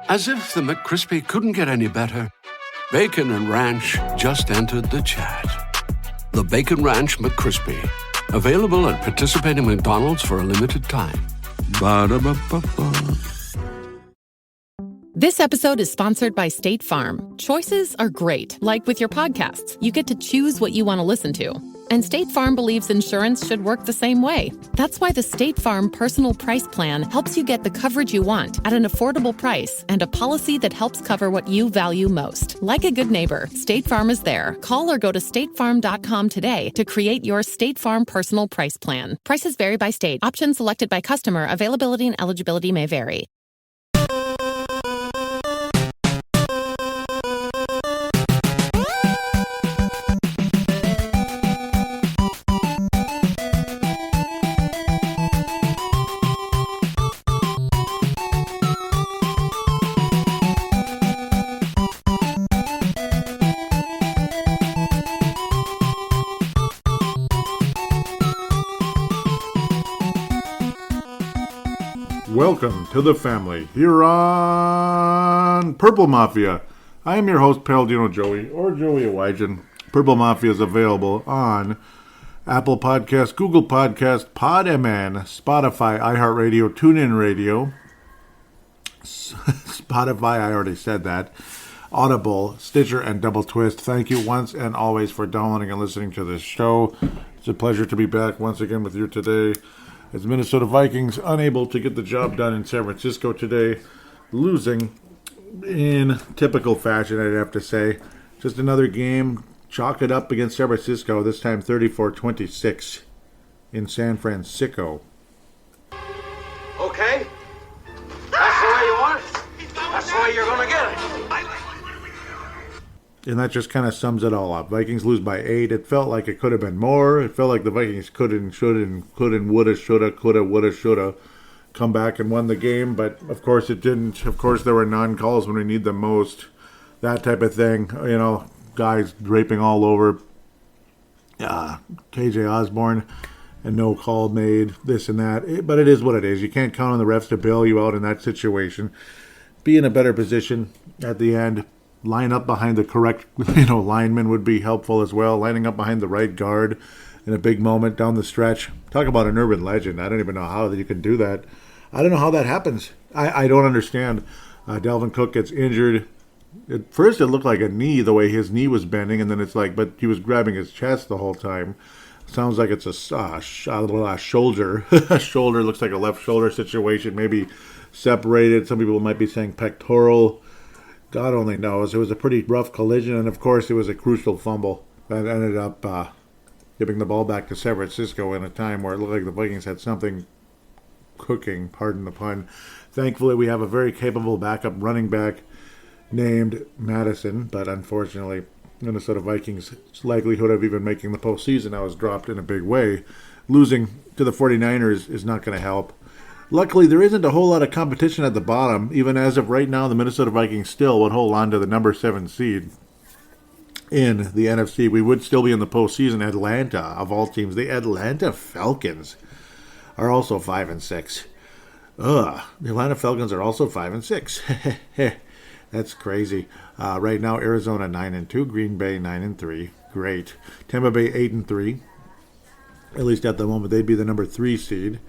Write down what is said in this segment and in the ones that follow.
As if the McCrispy couldn't get any better, Bacon and Ranch just entered the chat. The Bacon Ranch McCrispy, available at participating McDonald's for a limited time. Ba-da-ba-ba-ba. This episode is sponsored by State Farm. Choices are great. Like with your podcasts, you get to choose what you want to listen to. And State Farm believes insurance should work the same way. That's why the State Farm Personal Price Plan helps you get the coverage you want at an affordable price and a policy that helps cover what you value most. Like a good neighbor, State Farm is there. Call or go to statefarm.com today to create your State Farm Personal Price Plan. Prices vary by state. Options selected by customer. Availability and eligibility may vary. Welcome to the family here on Purple Mafia. I am your host, Paladino Joey, or Joey Awajan. Purple Mafia is available on Apple Podcasts, Google Podcasts, PodMN, Spotify, iHeartRadio, TuneIn Radio, Spotify, I already said that, Audible, Stitcher, and Double Twist. Thank you once and always for downloading and listening to this show. It's a pleasure to be back once again with you today. As Minnesota Vikings unable to get the job done in San Francisco today, losing in typical fashion, I'd have to say. Just another game, chalk it up against San Francisco, this time 34-26 in San Francisco. Okay, that's the way you want it. That's the way you're going to get it. And that just kind of sums it all up. Vikings lose by 8. It felt like it could have been more. It felt like the Vikings couldn't, woulda, shoulda, coulda, woulda, shoulda come back and won the game. But, of course, it didn't. Of course, there were non-calls when we need them most. That type of thing. You know, guys draping all over KJ Osborne and no call made, this and that. But it is what it is. You can't count on the refs to bail you out in that situation. Be in a better position at the end. Line up behind the correct, lineman would be helpful as well. Lining up behind the right guard in a big moment down the stretch. Talk about an urban legend. I don't even know how you can do that. I don't know how that happens. I don't understand. Dalvin Cook gets injured. At first it looked like a knee, the way his knee was bending, and then it's like, but he was grabbing his chest the whole time. Sounds like it's a shoulder. A shoulder, looks like a left shoulder situation, maybe separated. Some people might be saying pectoral. God only knows. It was a pretty rough collision, and of course it was a crucial fumble that ended up giving the ball back to San Francisco in a time where it looked like the Vikings had something cooking, pardon the pun. Thankfully, we have a very capable backup running back named Madison, but unfortunately, Minnesota Vikings' likelihood of even making the postseason now has dropped in a big way. Losing to the 49ers is not going to help. Luckily, there isn't a whole lot of competition at the bottom. Even as of right now, the Minnesota Vikings still would hold on to the number 7 seed in the NFC. We would still be in the postseason. Atlanta, of all teams, the Atlanta Falcons are also 5-6. The Atlanta Falcons are also 5-6. That's crazy. Right now, Arizona 9-2, Green Bay 9-3. Great. Tampa Bay 8-3. At least at the moment, they'd be the number 3 seed.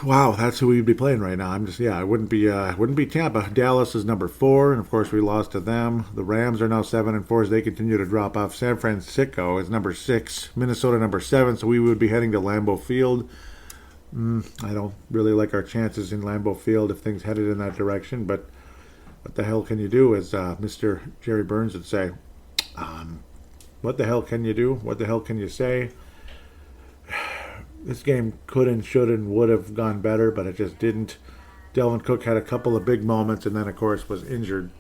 Wow, that's who we'd be playing right now. It wouldn't be Tampa. Dallas is number 4, and of course we lost to them. The Rams are now 7-4 as they continue to drop off. San Francisco is number 6, Minnesota number 7, so we would be heading to Lambeau Field. I don't really like our chances in Lambeau Field if things headed in that direction, but what the hell can you do, as Mr. Jerry Burns would say. What the hell can you do? What the hell can you say? This game could and should and would have gone better, but it just didn't. Dalvin Cook had a couple of big moments and then, of course, was injured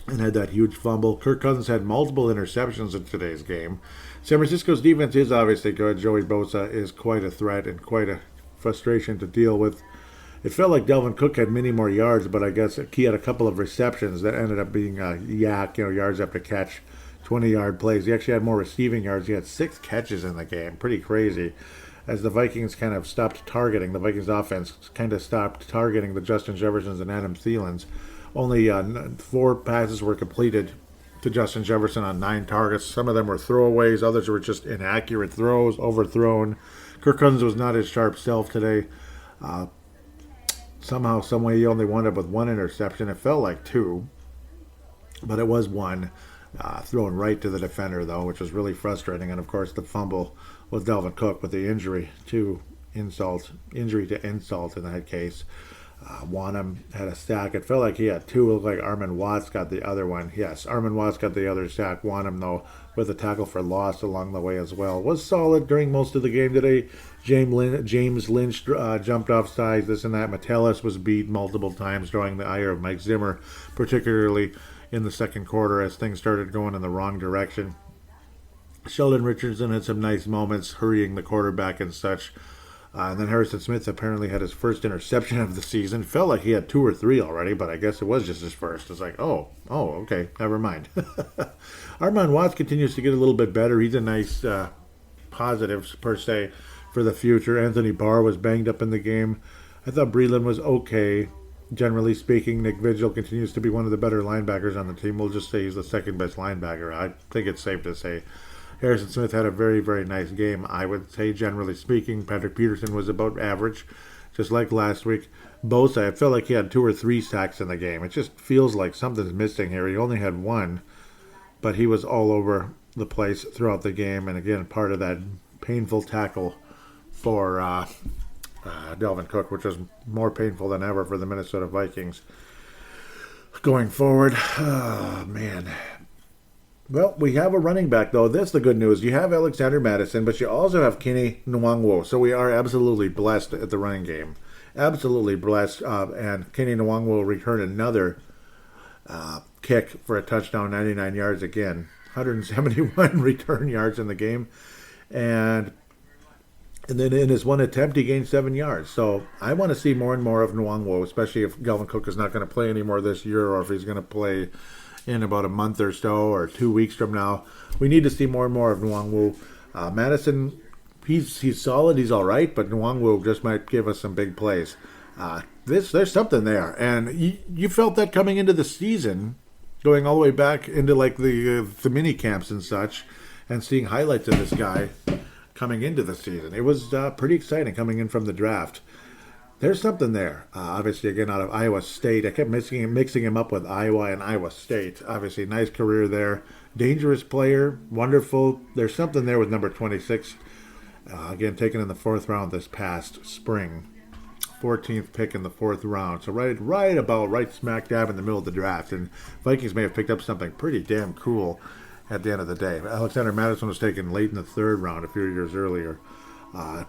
and had that huge fumble. Kirk Cousins had multiple interceptions in today's game. San Francisco's defense is obviously good. Joey Bosa is quite a threat and quite a frustration to deal with. It felt like Dalvin Cook had many more yards, but I guess he had a couple of receptions that ended up being yards after catch, 20-yard plays. He actually had more receiving yards. He had 6 catches in the game. Pretty crazy. as the Vikings kind of stopped targeting, the Vikings offense kind of stopped targeting the Justin Jeffersons and Adam Thielens. Only 4 passes were completed to Justin Jefferson on 9 targets. Some of them were throwaways, others were just inaccurate throws, overthrown. Kirk Cousins was not his sharp self today. Somehow, someway, he only wound up with 1 interception. It felt like 2, but it was 1. Thrown right to the defender, though, which was really frustrating. And, of course, the fumble with Dalvin Cook with the injury to insult in that case. Wanham had a sack. It felt like he had 2. It looked like Armon Watts got the other one. Yes, Armon Watts got the other sack. Wanham, though, with a tackle for loss along the way as well. Was solid during most of the game today. James Lynch jumped off sides, this and that. Metellus was beat multiple times, drawing the ire of Mike Zimmer, particularly in the second quarter as things started going in the wrong direction. Sheldon Richardson had some nice moments, hurrying the quarterback and such. And then Harrison Smith apparently had his first interception of the season. Felt like he had 2 or 3 already, but I guess it was just his first. It's like, okay, never mind. Armon Watts continues to get a little bit better. He's a nice positives, per se, for the future. Anthony Barr was banged up in the game. I thought Breland was okay. Generally speaking, Nick Vigil continues to be one of the better linebackers on the team. We'll just say he's the second best linebacker. I think it's safe to say Harrison Smith had a very, very nice game. I would say, generally speaking, Patrick Peterson was about average, just like last week. Bosa, I felt like he had 2 or 3 sacks in the game. It just feels like something's missing here. He only had 1, but he was all over the place throughout the game. And again, part of that painful tackle for Dalvin Cook, which was more painful than ever for the Minnesota Vikings going forward. Oh, man. Well, we have a running back, though. That's the good news. You have Alexander Madison, but you also have Kenny Nwangwu. So we are absolutely blessed at the running game. Absolutely blessed. And Kenny Nwangwu will return another kick for a touchdown, 99 yards again. 171 return yards in the game. And then in his one attempt, he gained 7 yards. So I want to see more and more of Nwangwu, especially if Dalvin Cook is not going to play anymore this year, or if he's going to play in about a month or so, or 2 weeks from now. We need to see more and more of Nwangwu. Madison, he's solid, he's all right, but Nwangwu just might give us some big plays. There's something there, and you felt that coming into the season, going all the way back into like the mini camps and such, and seeing highlights of this guy coming into the season. It was pretty exciting coming in from the draft. There's something there. Obviously, again, out of Iowa State. I kept mixing him up with Iowa and Iowa State. Obviously, nice career there. Dangerous player. Wonderful. There's something there with number 26. Again, taken in the 4th round this past spring. 14th pick in the 4th round. So right smack dab in the middle of the draft. And Vikings may have picked up something pretty damn cool at the end of the day. Alexander Madison was taken late in the 3rd round a few years earlier.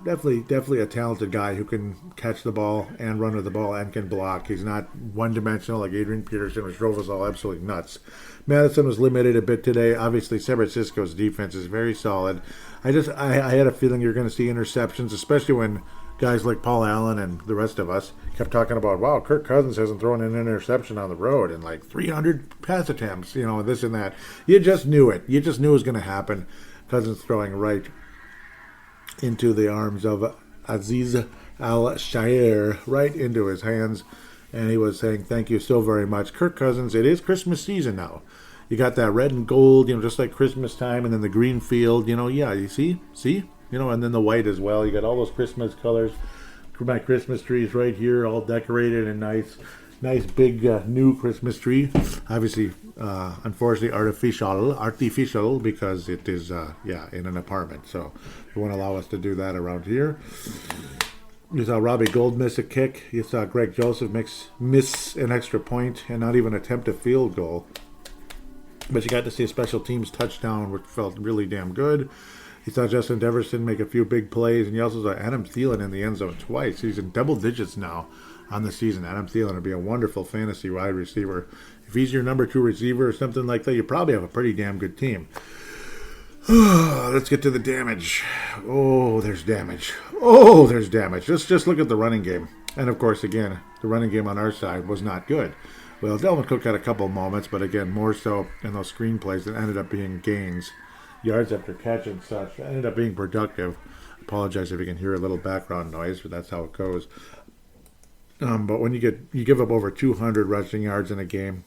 Definitely a talented guy who can catch the ball and run with the ball and can block. He's not one-dimensional like Adrian Peterson, which drove us all absolutely nuts. Madison was limited a bit today. Obviously, San Francisco's defense is very solid. I had a feeling you're going to see interceptions, especially when guys like Paul Allen and the rest of us kept talking about, wow, Kirk Cousins hasn't thrown an interception on the road in like 300 pass attempts, this and that. You just knew it. You just knew it was going to happen. Cousins throwing right into the arms of Aziz Al-Shair, right into his hands, and he was saying, thank you so very much. Kirk Cousins, it is Christmas season now. You got that red and gold, just like Christmas time, and then the green field, you see, and then the white as well. You got all those Christmas colors. My Christmas tree is right here, all decorated and nice big new Christmas tree. Obviously, unfortunately, artificial, because it is, in an apartment. So they won't allow us to do that around here. You saw Robbie Gould miss a kick. You saw Greg Joseph miss an extra point and not even attempt a field goal. But you got to see a special teams touchdown, which felt really damn good. You saw Justin Jefferson make a few big plays, and you also saw Adam Thielen in the end zone twice. He's in double digits now on the season. Adam Thielen would be a wonderful fantasy wide receiver. If he's your number 2 receiver or something like that, you probably have a pretty damn good team. Let's get to the damage. Oh, there's damage. Just look at the running game. And, of course, again, the running game on our side was not good. Well, Dalvin Cook had a couple moments, but, again, more so in those screen plays that ended up being gains. Yards after catch and such. Ended up being productive. apologize if you can hear a little background noise, but that's how it goes. But when you give up over 200 rushing yards in a game,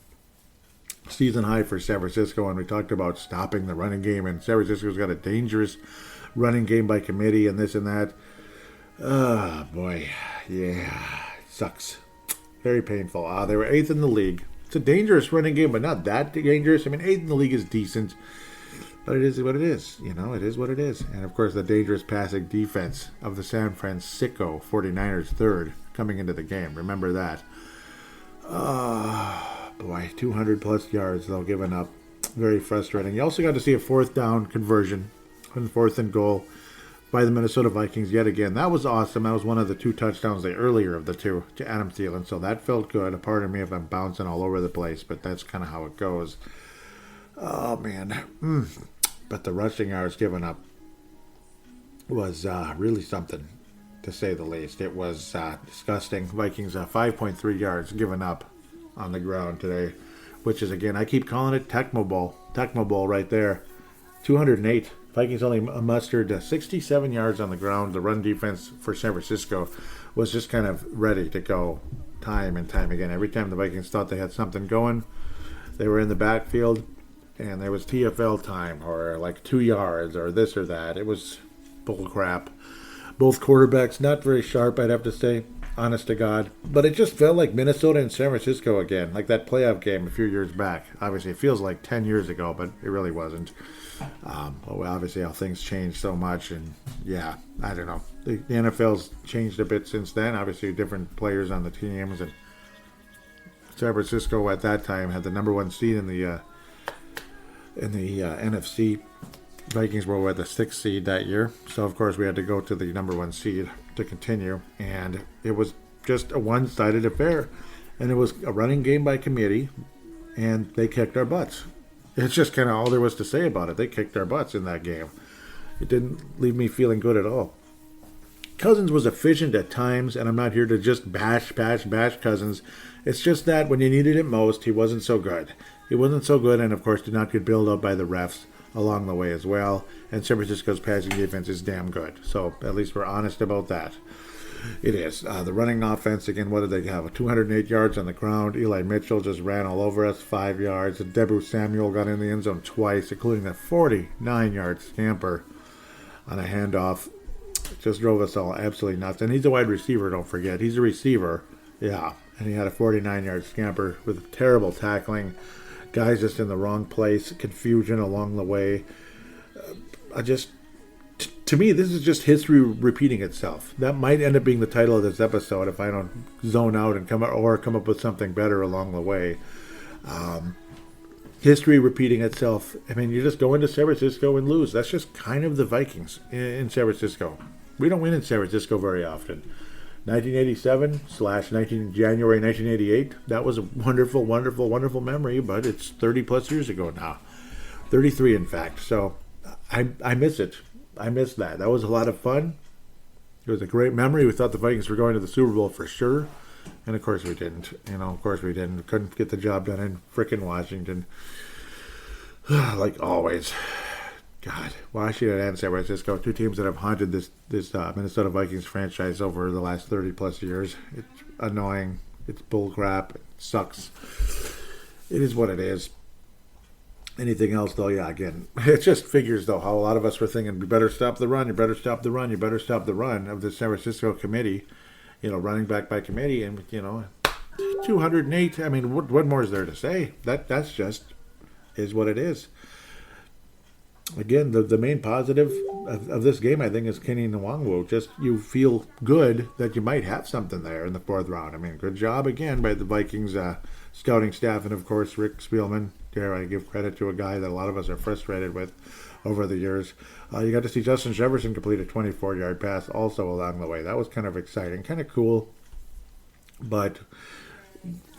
season high for San Francisco, and we talked about stopping the running game, and San Francisco's got a dangerous running game by committee and this and that. Oh, boy. Yeah. It sucks. Very painful. They were 8th in the league. It's a dangerous running game, but not that dangerous. I mean, 8th in the league is decent, but it is what it is. You know, it is what it is. And, of course, the dangerous passing defense of the San Francisco 49ers, 3rd, coming into the game. Remember that. Boy, 200-plus yards, though, given up. Very frustrating. You also got to see a 4th down conversion on 4th and goal by the Minnesota Vikings yet again. That was awesome. That was one of the 2 touchdowns, the earlier of the 2, to Adam Thielen. So that felt good. Pardon me if I'm bouncing all over the place, but that's kind of how it goes. Oh, man. But the rushing yards given up was really something, to say the least. It was disgusting. Vikings 5.3 yards given up on the ground today, which is, again, I keep calling it Tecmo Bowl. Tecmo Bowl right there. 208. Vikings only mustered 67 yards on the ground. The run defense for San Francisco was just kind of ready to go time and time again. Every time the Vikings thought they had something going, they were in the backfield, and there was TFL time or like 2 yards or this or that. It was bull crap. Both quarterbacks not very sharp, I'd have to say, honest to God. But it just felt like Minnesota and San Francisco again, like that playoff game a few years back. Obviously, it feels like 10 years ago, but it really wasn't. Obviously, how things changed so much, and yeah, I don't know. The NFL's changed a bit since then. Obviously, different players on the teams, and San Francisco at that time had the number 1 seed in the NFC. Vikings were at the 6th seed that year, so of course we had to go to the number 1 seed to continue, and it was just a one-sided affair, and it was a running game by committee, and they kicked our butts. It's just kind of all there was to say about it. They kicked our butts in that game. It didn't leave me feeling good at all. Cousins was efficient at times, and I'm not here to just bash Cousins. It's just that when you needed it most, he wasn't so good. He wasn't so good, and of course did not get bailed out by the refs along the way as well. And San Francisco's passing defense is damn good. So at least we're honest about that. It is. The running offense, again, what did they have? 208 yards on the ground. Eli Mitchell just ran all over us, 5 yards. And Debu Samuel got in the end zone twice, including a 49-yard scamper on a handoff. Just drove us all absolutely nuts. And he's a wide receiver, don't forget. He's a receiver. Yeah. And he had a 49-yard scamper with terrible tackling. Guys just in the wrong place. Confusion along the way. To me, this is just history repeating itself. That might end up being the title of this episode if I don't zone out and come up with something better along the way. History repeating itself. I mean, you just go into San Francisco and lose. That's just kind of the Vikings in San Francisco. We don't win in San Francisco very often. 1987 / January 1988. That was a wonderful, wonderful, wonderful memory, but it's 30 plus years ago now. 33, in fact. So I miss it. I miss that. That was a lot of fun. It was a great memory. We thought the Vikings were going to the Super Bowl for sure. And of course we didn't. Of course we didn't. Couldn't get the job done in frickin' Washington. Like always. God. Washington and San Francisco, 2 teams that have haunted this Minnesota Vikings franchise over the last 30 plus years. It's annoying. It's bullcrap. It sucks. It is what it is. Anything else, though, yeah, again, it just figures, though, how a lot of us were thinking, you better stop the run, you better stop the run, you better stop the run of the San Francisco committee, running back by committee, and, 208, I mean, what more is there to say? That's just is what it is. Again, the main positive of this game, I think, is Kenny Nwangwu. Just you feel good that you might have something there in the 4th round. I mean, good job, again, by the Vikings scouting staff, and, of course, Rick Spielman. Dare I give credit to a guy that a lot of us are frustrated with over the years. You got to see Justin Jefferson complete a 24-yard pass also along the way. That was kind of exciting, kind of cool. But,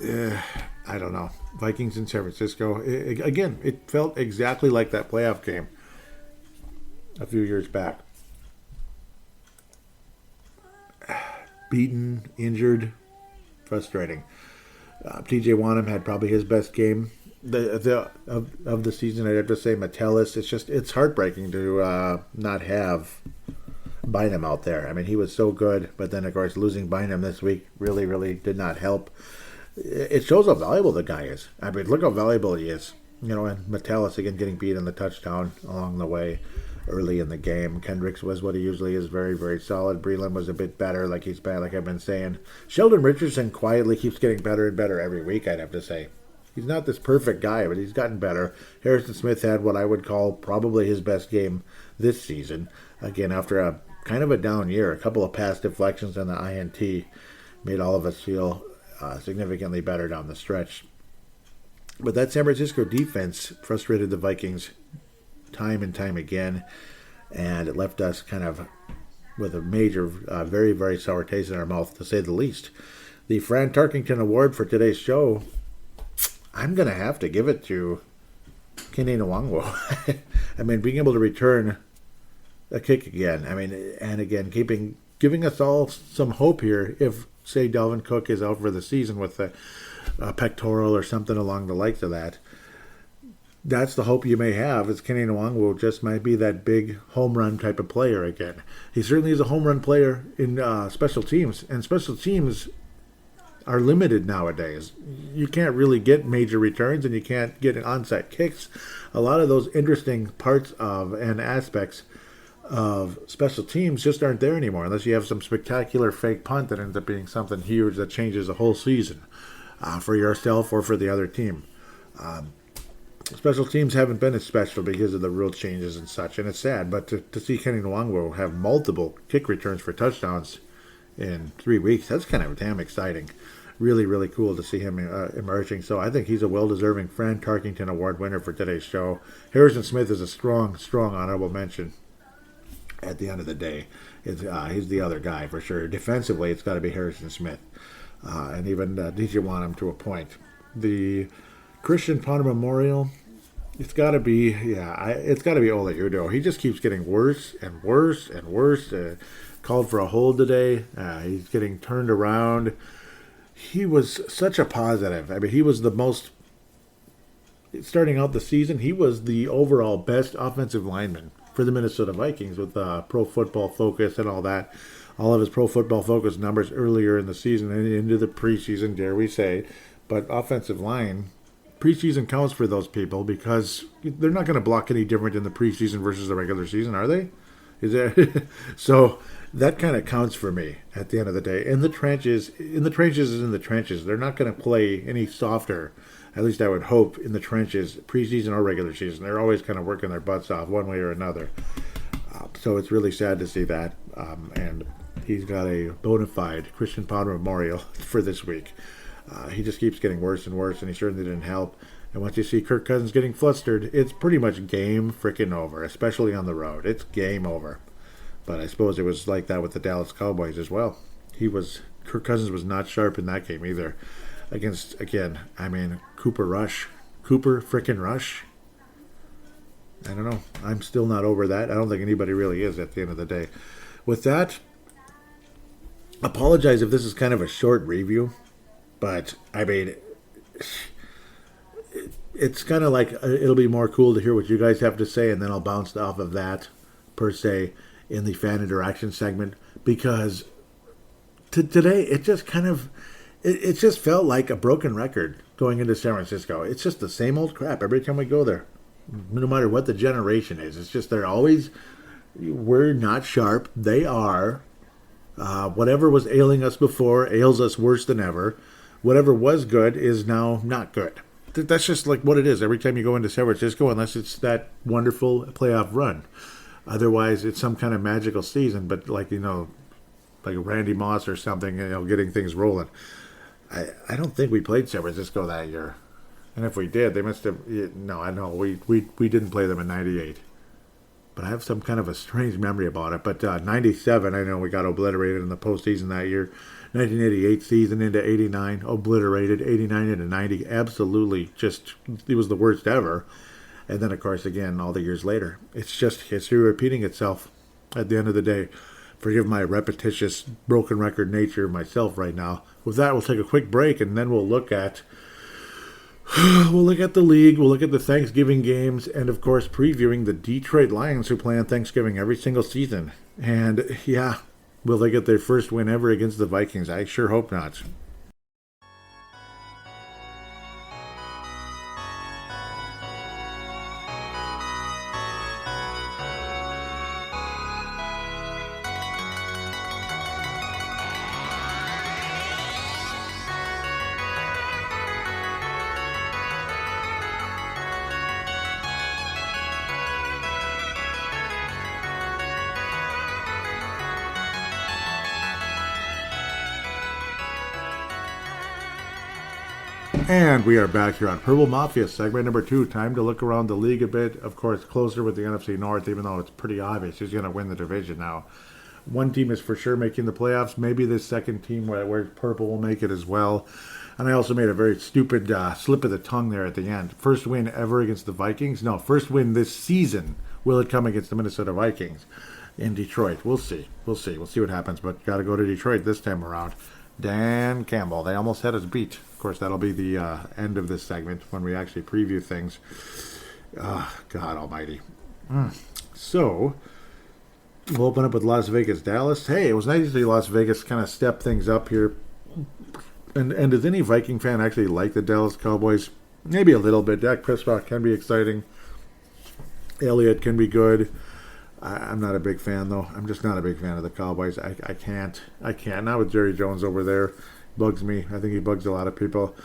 I don't know. Vikings in San Francisco. Again, it felt exactly like that playoff game a few years back. Beaten, injured, frustrating. TJ Wanham had probably his best game of the season. I'd have to say Metellus. It's heartbreaking to not have Bynum out there. I mean, he was so good, but then, of course, losing Bynum this week really, really did not help. It shows how valuable the guy is. I mean, look how valuable he is. And Metellus, again, getting beat on the touchdown along the way early in the game. Kendricks was what he usually is, very, very solid. Breland was a bit better, like I've been saying. Sheldon Richardson quietly keeps getting better and better every week, I'd have to say. He's not this perfect guy, but he's gotten better. Harrison Smith had what I would call probably his best game this season. Again, after a kind of a down year, a couple of pass deflections and the INT made all of us feel significantly better down the stretch. But that San Francisco defense frustrated the Vikings time and time again, and it left us kind of with a major, very, very sour taste in our mouth, to say the least. The Fran Tarkington Award for today's show, I'm going to have to give it to Kene Nwangwu. I mean, being able to return a kick again, I mean, and again, giving us all some hope here if, say, Dalvin Cook is out for the season with a pectoral or something along the likes of that. That's the hope you may have, is Kene Nwangwu just might be that big home run type of player again. He certainly is a home run player in special teams, and special teams are limited nowadays. You can't really get major returns, and you can't get onside kicks. A lot of those interesting parts of and aspects of special teams just aren't there anymore, unless you have some spectacular fake punt that ends up being something huge that changes the whole season for yourself or for the other team. Special teams haven't been as special because of the rule changes and such, and it's sad. But to see Kene Nwangwu have multiple kick returns for touchdowns in 3 weeks, that's kind of damn exciting. Really, really cool to see him emerging. So I think he's a well-deserving Fran Tarkington Award winner for today's show. Harrison Smith is a strong, strong honorable mention at the end of the day. He's the other guy for sure. Defensively, it's got to be Harrison Smith. And even DJ Wanham to a point. The Christian Ponder Memorial, it's got to be Ole Udo. He just keeps getting worse and worse and worse. Called for a hold today. He's getting turned around. He was such a positive. I mean, he was the most, starting out the season, he was the overall best offensive lineman for the Minnesota Vikings with Pro Football Focus and all that. All of his Pro Football Focus numbers earlier in the season and into the preseason, dare we say. But offensive line, preseason counts for those people because they're not going to block any different in the preseason versus the regular season, are they? So that kind of counts for me at the end of the day. In the trenches is in the trenches. They're not going to play any softer, at least I would hope, in the trenches, preseason or regular season. They're always kind of working their butts off one way or another. So it's really sad to see that. And he's got a bona fide Christian Ponder Memorial for this week. He just keeps getting worse and worse, and he certainly didn't help. And once you see Kirk Cousins getting flustered, it's pretty much game freaking over, especially on the road. It's game over. But I suppose it was like that with the Dallas Cowboys as well. Kirk Cousins was not sharp in that game either. Against, again, I mean, Cooper freaking Rush. I don't know. I'm still not over that. I don't think anybody really is at the end of the day. With that, apologize if this is kind of a short review. But, I mean, it's kind of like it'll be more cool to hear what you guys have to say, and then I'll bounce off of that, per se, in the fan interaction segment. Because today, it just kind of, it just felt like a broken record going into San Francisco. It's just the same old crap every time we go there, no matter what the generation is. It's just we're not sharp. They are. Whatever was ailing us before ails us worse than ever. Whatever was good is now not good. That's just like what it is every time you go into San Francisco, unless it's that wonderful playoff run. Otherwise, it's some kind of magical season, but like Randy Moss or something, getting things rolling. I don't think we played San Francisco that year. And if we did, they must have... No, I know. We didn't play them in 98. But I have some kind of a strange memory about it. But 97, I know we got obliterated in the postseason that year. 1988 season into 89, obliterated. 89 into 90, absolutely just... It was the worst ever. And then, of course, again, all the years later. It's just history repeating itself at the end of the day. Forgive my repetitious, broken record nature myself right now. With that, we'll take a quick break, and then we'll look at the league, we'll look at the Thanksgiving games, and of course previewing the Detroit Lions, who play on Thanksgiving every single season. And yeah, will they get their first win ever against the Vikings? I sure hope not. And we are back here on Purple Mafia, segment number 2. Time to look around the league a bit. Of course, closer with the NFC North, even though it's pretty obvious who's going to win the division now. One team is for sure making the playoffs. Maybe this second team where Purple will make it as well. And I also made a very stupid slip of the tongue there at the end. First win ever against the Vikings? No, first win this season. Will it come against the Minnesota Vikings in Detroit? We'll see. We'll see what happens. But got to go to Detroit this time around. Dan Campbell. They almost had us beat. Of course, that'll be the end of this segment when we actually preview things. God almighty. So, we'll open up with Las Vegas, Dallas. Hey, it was nice to see Las Vegas kind of step things up here. And does any Viking fan actually like the Dallas Cowboys? Maybe a little bit. Dak Prescott can be exciting. Elliott can be good. I'm not a big fan, though. I'm just not a big fan of the Cowboys. I can't. Not with Jerry Jones over there. Bugs me. I think he bugs a lot of people.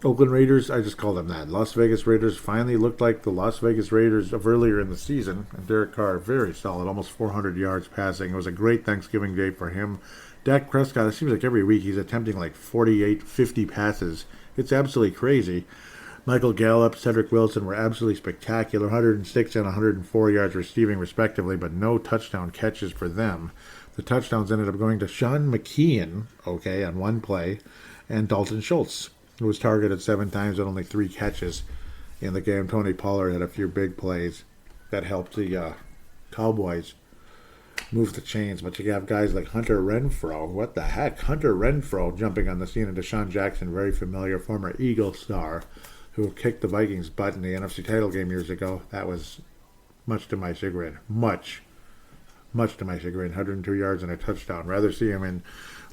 Oakland Raiders, I just call them that. Las Vegas Raiders finally looked like the Las Vegas Raiders of earlier in the season. And Derek Carr, very solid, almost 400 yards passing. It was a great Thanksgiving Day for him. Dak Prescott, it seems like every week he's attempting like 48, 50 passes. It's absolutely crazy. Michael Gallup, Cedric Wilson were absolutely spectacular. 106 and 104 yards receiving, respectively, but no touchdown catches for them. The touchdowns ended up going to Sean McKeon, on one play, and Dalton Schultz, who was targeted 7 times and only 3 catches in the game. Tony Pollard had a few big plays that helped the Cowboys move the chains. But you have guys like Hunter Renfrow. What the heck? Hunter Renfrow jumping on the scene, and Deshaun Jackson, very familiar, former Eagle star, who kicked the Vikings' butt in the NFC title game years ago. That was much to my chagrin. Much to my chagrin. 102 yards and a touchdown. Rather see him in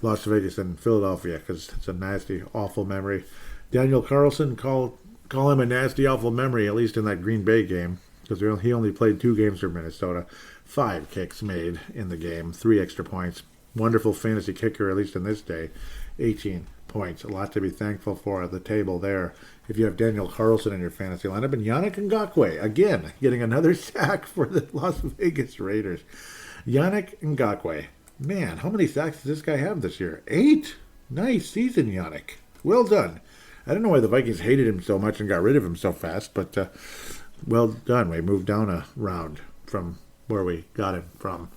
Las Vegas than Philadelphia, because it's a nasty, awful memory. Daniel Carlson, call him a nasty, awful memory, at least in that Green Bay game, because he only played 2 games for Minnesota. 5 kicks made in the game, 3 extra points. Wonderful fantasy kicker, at least in this day. 18 points. A lot to be thankful for at the table there. If you have Daniel Carlson in your fantasy lineup, and Yannick Ngakoue, again, getting another sack for the Las Vegas Raiders. Yannick Ngakoue. Man, how many sacks does this guy have this year? 8? Nice season, Yannick. Well done. I don't know why the Vikings hated him so much and got rid of him so fast, but well done. We moved down a round from where we got him from.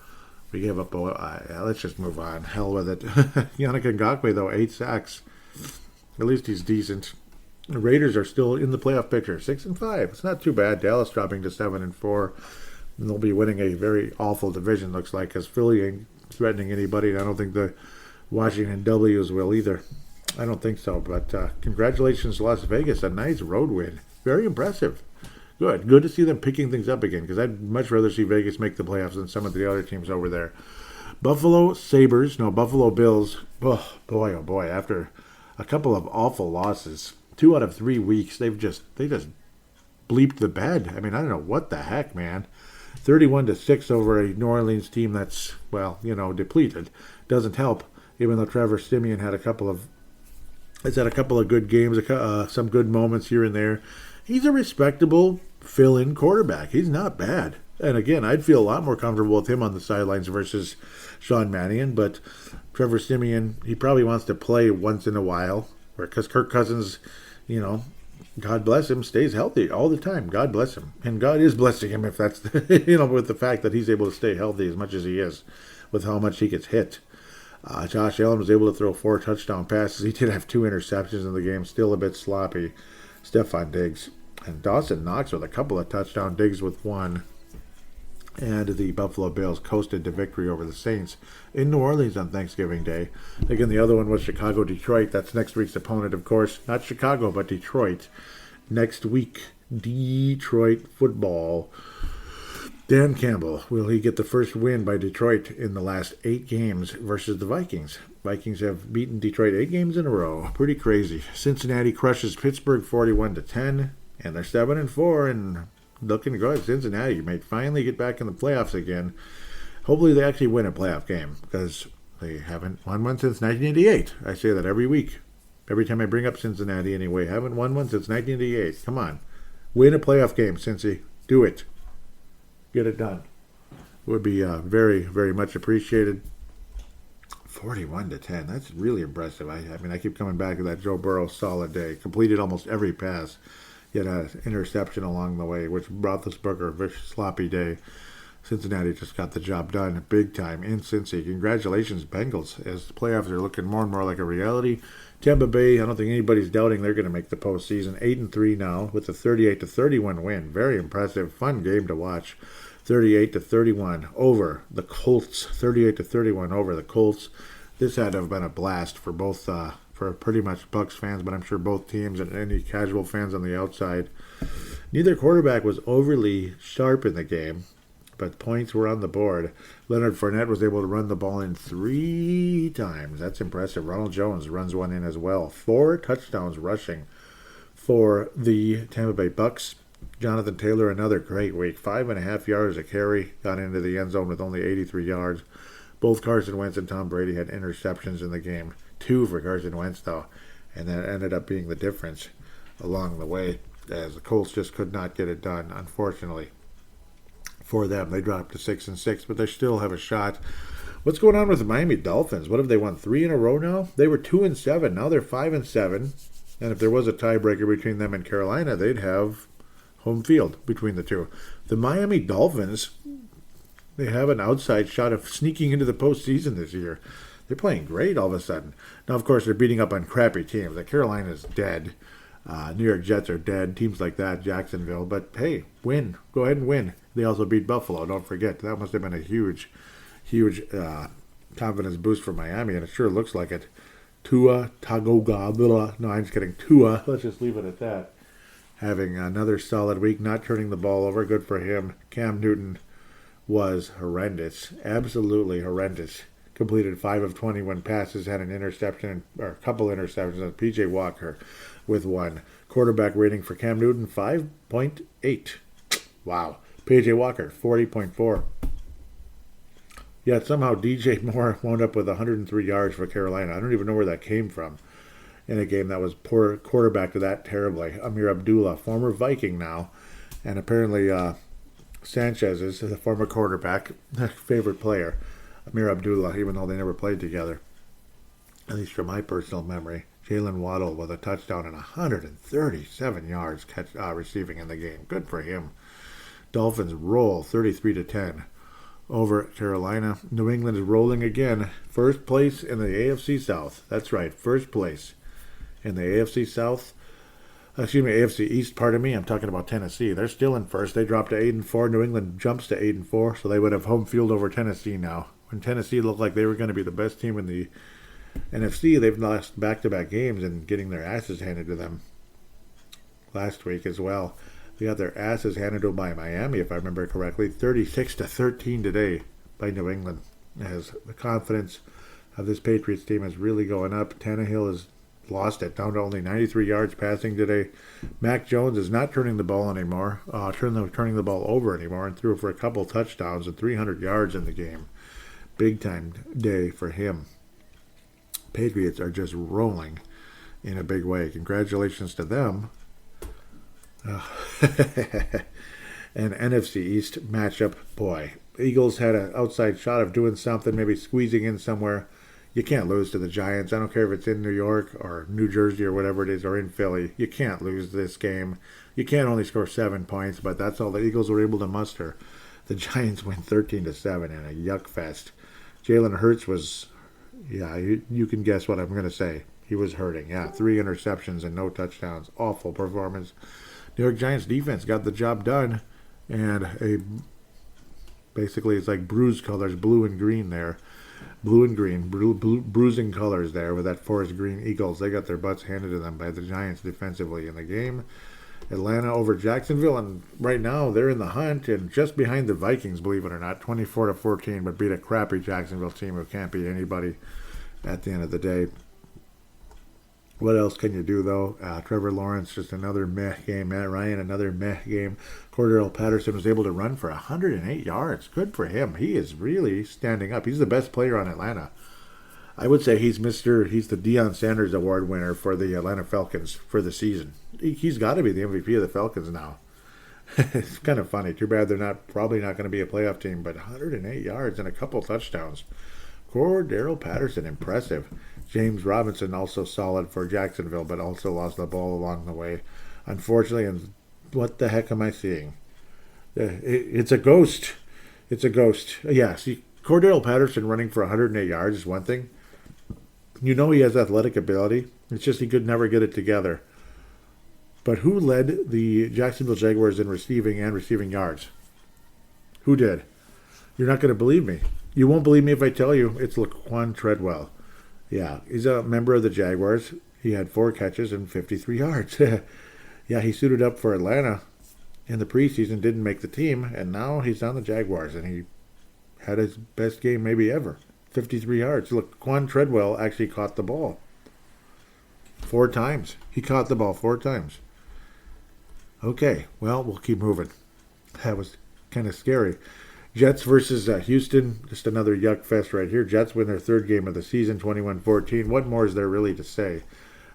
We gave up let's just move on. Hell with it. Yannick Ngakoue, though, 8 sacks. At least he's decent. The Raiders are still in the playoff picture. 6-5. It's not too bad. Dallas dropping to 7-4. And they'll be winning a very awful division, looks like, because Philly ain't threatening anybody, and I don't think the Washington W's will either. I don't think so, but congratulations, Las Vegas. A nice road win. Very impressive. Good to see them picking things up again, because I'd much rather see Vegas make the playoffs than some of the other teams over there. Buffalo Bills. Oh, boy, after a couple of awful losses, 2 out of 3 weeks, they just bleeped the bed. I mean, I don't know what the heck, man. 31-6 over a New Orleans team that's, depleted. Doesn't help, even though Trevor Siemian had a couple of good games, some good moments here and there. He's a respectable fill-in quarterback. He's not bad. And again, I'd feel a lot more comfortable with him on the sidelines versus Sean Mannion. But Trevor Siemian, he probably wants to play once in a while, because Kirk Cousins, God bless him, stays healthy all the time. God bless him. And God is blessing him, if that's, with the fact that he's able to stay healthy as much as he is, with how much he gets hit. Josh Allen was able to throw 4 touchdown passes. He did have 2 interceptions in the game, still a bit sloppy. Stephon Diggs. And Dawson Knox with a couple of touchdown, Diggs with 1. And the Buffalo Bills coasted to victory over the Saints in New Orleans on Thanksgiving Day. Again, the other one was Chicago-Detroit. That's next week's opponent, of course. Not Chicago, but Detroit. Next week, Detroit football. Dan Campbell, will he get the first win by Detroit in the last 8 games versus the Vikings? Vikings have beaten Detroit 8 games in a row. Pretty crazy. Cincinnati crushes Pittsburgh 41-10, and they're 7-4 and looking good. Cincinnati might finally get back in the playoffs again. Hopefully they actually win a playoff game, because they haven't won one since 1988. I say that every week. Every time I bring up Cincinnati anyway. Haven't won one since 1988. Come on. Win a playoff game, Cincy. Do it. Get it done. Would be very, very much appreciated. 41-10. That's really impressive. I mean, I keep coming back to that Joe Burrow solid day. Completed almost every pass. Yet an interception along the way, which Roethlisberger, a very sloppy day. Cincinnati just got the job done big time in Cincy. Congratulations, Bengals, as the playoffs are looking more and more like a reality. Tampa Bay, I don't think anybody's doubting they're going to make the postseason. 8-3 now with a 38-31 win. Very impressive, fun game to watch. 38-31 over the Colts. 38-31 over the Colts. This had to have been a blast for both, for pretty much Bucs fans, but I'm sure both teams and any casual fans on the outside. Neither quarterback was overly sharp in the game, but points were on the board. Leonard Fournette was able to run the ball in 3 times. That's impressive. Ronald Jones runs one in as well. 4 touchdowns rushing for the Tampa Bay Bucs. Jonathan Taylor, another great week. 5.5 yards a carry. Got into the end zone with only 83 yards. Both Carson Wentz and Tom Brady had interceptions in the game. 2 for Carson Wentz, though. And that ended up being the difference along the way, as the Colts just could not get it done, unfortunately. For them, they dropped to 6-6, but they still have a shot. What's going on with the Miami Dolphins? What have they won, 3 in a row now? They were 2-7. Now they're 5-7. And if there was a tiebreaker between them and Carolina, they'd have home field between the two. The Miami Dolphins, they have an outside shot of sneaking into the postseason this year. They're playing great all of a sudden. Now, of course, they're beating up on crappy teams. Like Carolina's dead. New York Jets are dead. Teams like that, Jacksonville. But, hey, win. Go ahead and win. They also beat Buffalo. Don't forget. That must have been a huge, huge confidence boost for Miami, and it sure looks like it. Tua Tagovailoa. No, I'm just kidding. Tua. Let's just leave it at that. Having another solid week, not turning the ball over. Good for him. Cam Newton was horrendous. Absolutely horrendous. Completed 5 of 21 passes, had an interception, or a couple interceptions, and P.J. Walker with 1. Quarterback rating for Cam Newton, 5.8. Wow. P.J. Walker, 40.4. Yet somehow DJ Moore wound up with 103 yards for Carolina. I don't even know where that came from in a game that was poor quarterback to that terribly. Amir Abdullah, former Viking now, and apparently Sanchez is the former quarterback, favorite player. Amir Abdullah, even though they never played together, at least from my personal memory. Jalen Waddle with a touchdown and 137 yards receiving in the game. Good for him. Dolphins roll 33-10 over Carolina. New England is rolling again. First place in the AFC South. That's right, first place in the AFC South. AFC East, pardon me. I'm talking about Tennessee. They're still in first. They dropped to 8-4. New England jumps to 8-4, so they would have home field over Tennessee now. When Tennessee looked like they were going to be the best team in the NFC, they've lost back-to-back games and getting their asses handed to them last week as well. They got their asses handed to them by Miami, if I remember correctly, 36-13 today by New England. As the confidence of this Patriots team is really going up. Tannehill has lost it, down to only 93 yards passing today. Mac Jones is not turning the ball anymore, turning the ball over anymore, and threw for a couple touchdowns and 300 yards in the game. Big time day for him. Patriots are just rolling in a big way. Congratulations to them. And NFC East matchup, boy. Eagles had an outside shot of doing something, maybe squeezing in somewhere. You can't lose to the Giants. I don't care if it's in New York or New Jersey or whatever it is, or in Philly. You can't lose this game. You can't only score 7 points, but that's all the Eagles were able to muster. The Giants win 13-7 in a yuck fest. Jalen Hurts was, you can guess what I'm going to say. He was hurting. 3 interceptions and no touchdowns. Awful performance. New York Giants defense got the job done, and basically it's like bruised colors, blue and green there. Blue and green, bruising colors there with that forest green Eagles. They got their butts handed to them by the Giants defensively in the game. Atlanta over Jacksonville, and right now they're in the hunt and just behind the Vikings, believe it or not, 24-14, but beat a crappy Jacksonville team who can't beat anybody at the end of the day. What else can you do, though? Trevor Lawrence, just another meh game. Matt Ryan, another meh game. Cordell Patterson was able to run for 108 yards. Good for him. He is really standing up. He's the best player on Atlanta. I would say he's the Deion Sanders Award winner for the Atlanta Falcons for the season. He's got to be the MVP of the Falcons now. It's kind of funny. Too bad they're probably not going to be a playoff team, but 108 yards and a couple touchdowns. Cordell Patterson, impressive. James Robinson also solid for Jacksonville, but also lost the ball along the way. Unfortunately, and what the heck am I seeing? It's a ghost. It's a ghost. Yeah, see, Cordell Patterson running for 108 yards is one thing. You know he has athletic ability. It's just he could never get it together. But who led the Jacksonville Jaguars in receiving yards? Who did? You're not going to believe me. You won't believe me if I tell you it's Laquan Treadwell. Yeah, he's a member of the Jaguars. He had 4 catches and 53 yards. Yeah, he suited up for Atlanta in the preseason, didn't make the team, and now he's on the Jaguars, and he had his best game maybe ever. 53 yards. Look, Laquan Treadwell actually caught the ball 4 times. He caught the ball 4 times. Okay, well, we'll keep moving. That was kind of scary. Jets versus Houston, just another yuck fest right here. Jets win their 3rd game of the season, 21-14. What more is there really to say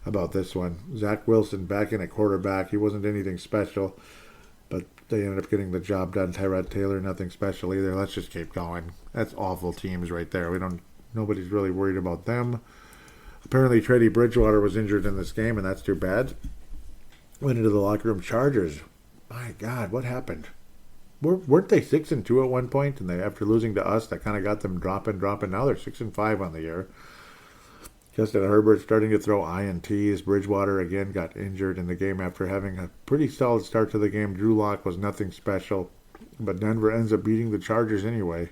about this one? Zach Wilson back in at quarterback. He wasn't anything special, but they ended up getting the job done. Tyrod Taylor, nothing special either. Let's just keep going. That's awful teams right there. Nobody's really worried about them. Apparently, Teddy Bridgewater was injured in this game, and that's too bad. Went into the locker room. Chargers. My God, what happened? Weren't they 6-2 at one point? And after losing to us, that kind of got them dropping. Now they're 6-5 on the year. Justin Herbert starting to throw INTs. Bridgewater again got injured in the game after having a pretty solid start to the game. Drew Lock was nothing special, but Denver ends up beating the Chargers anyway.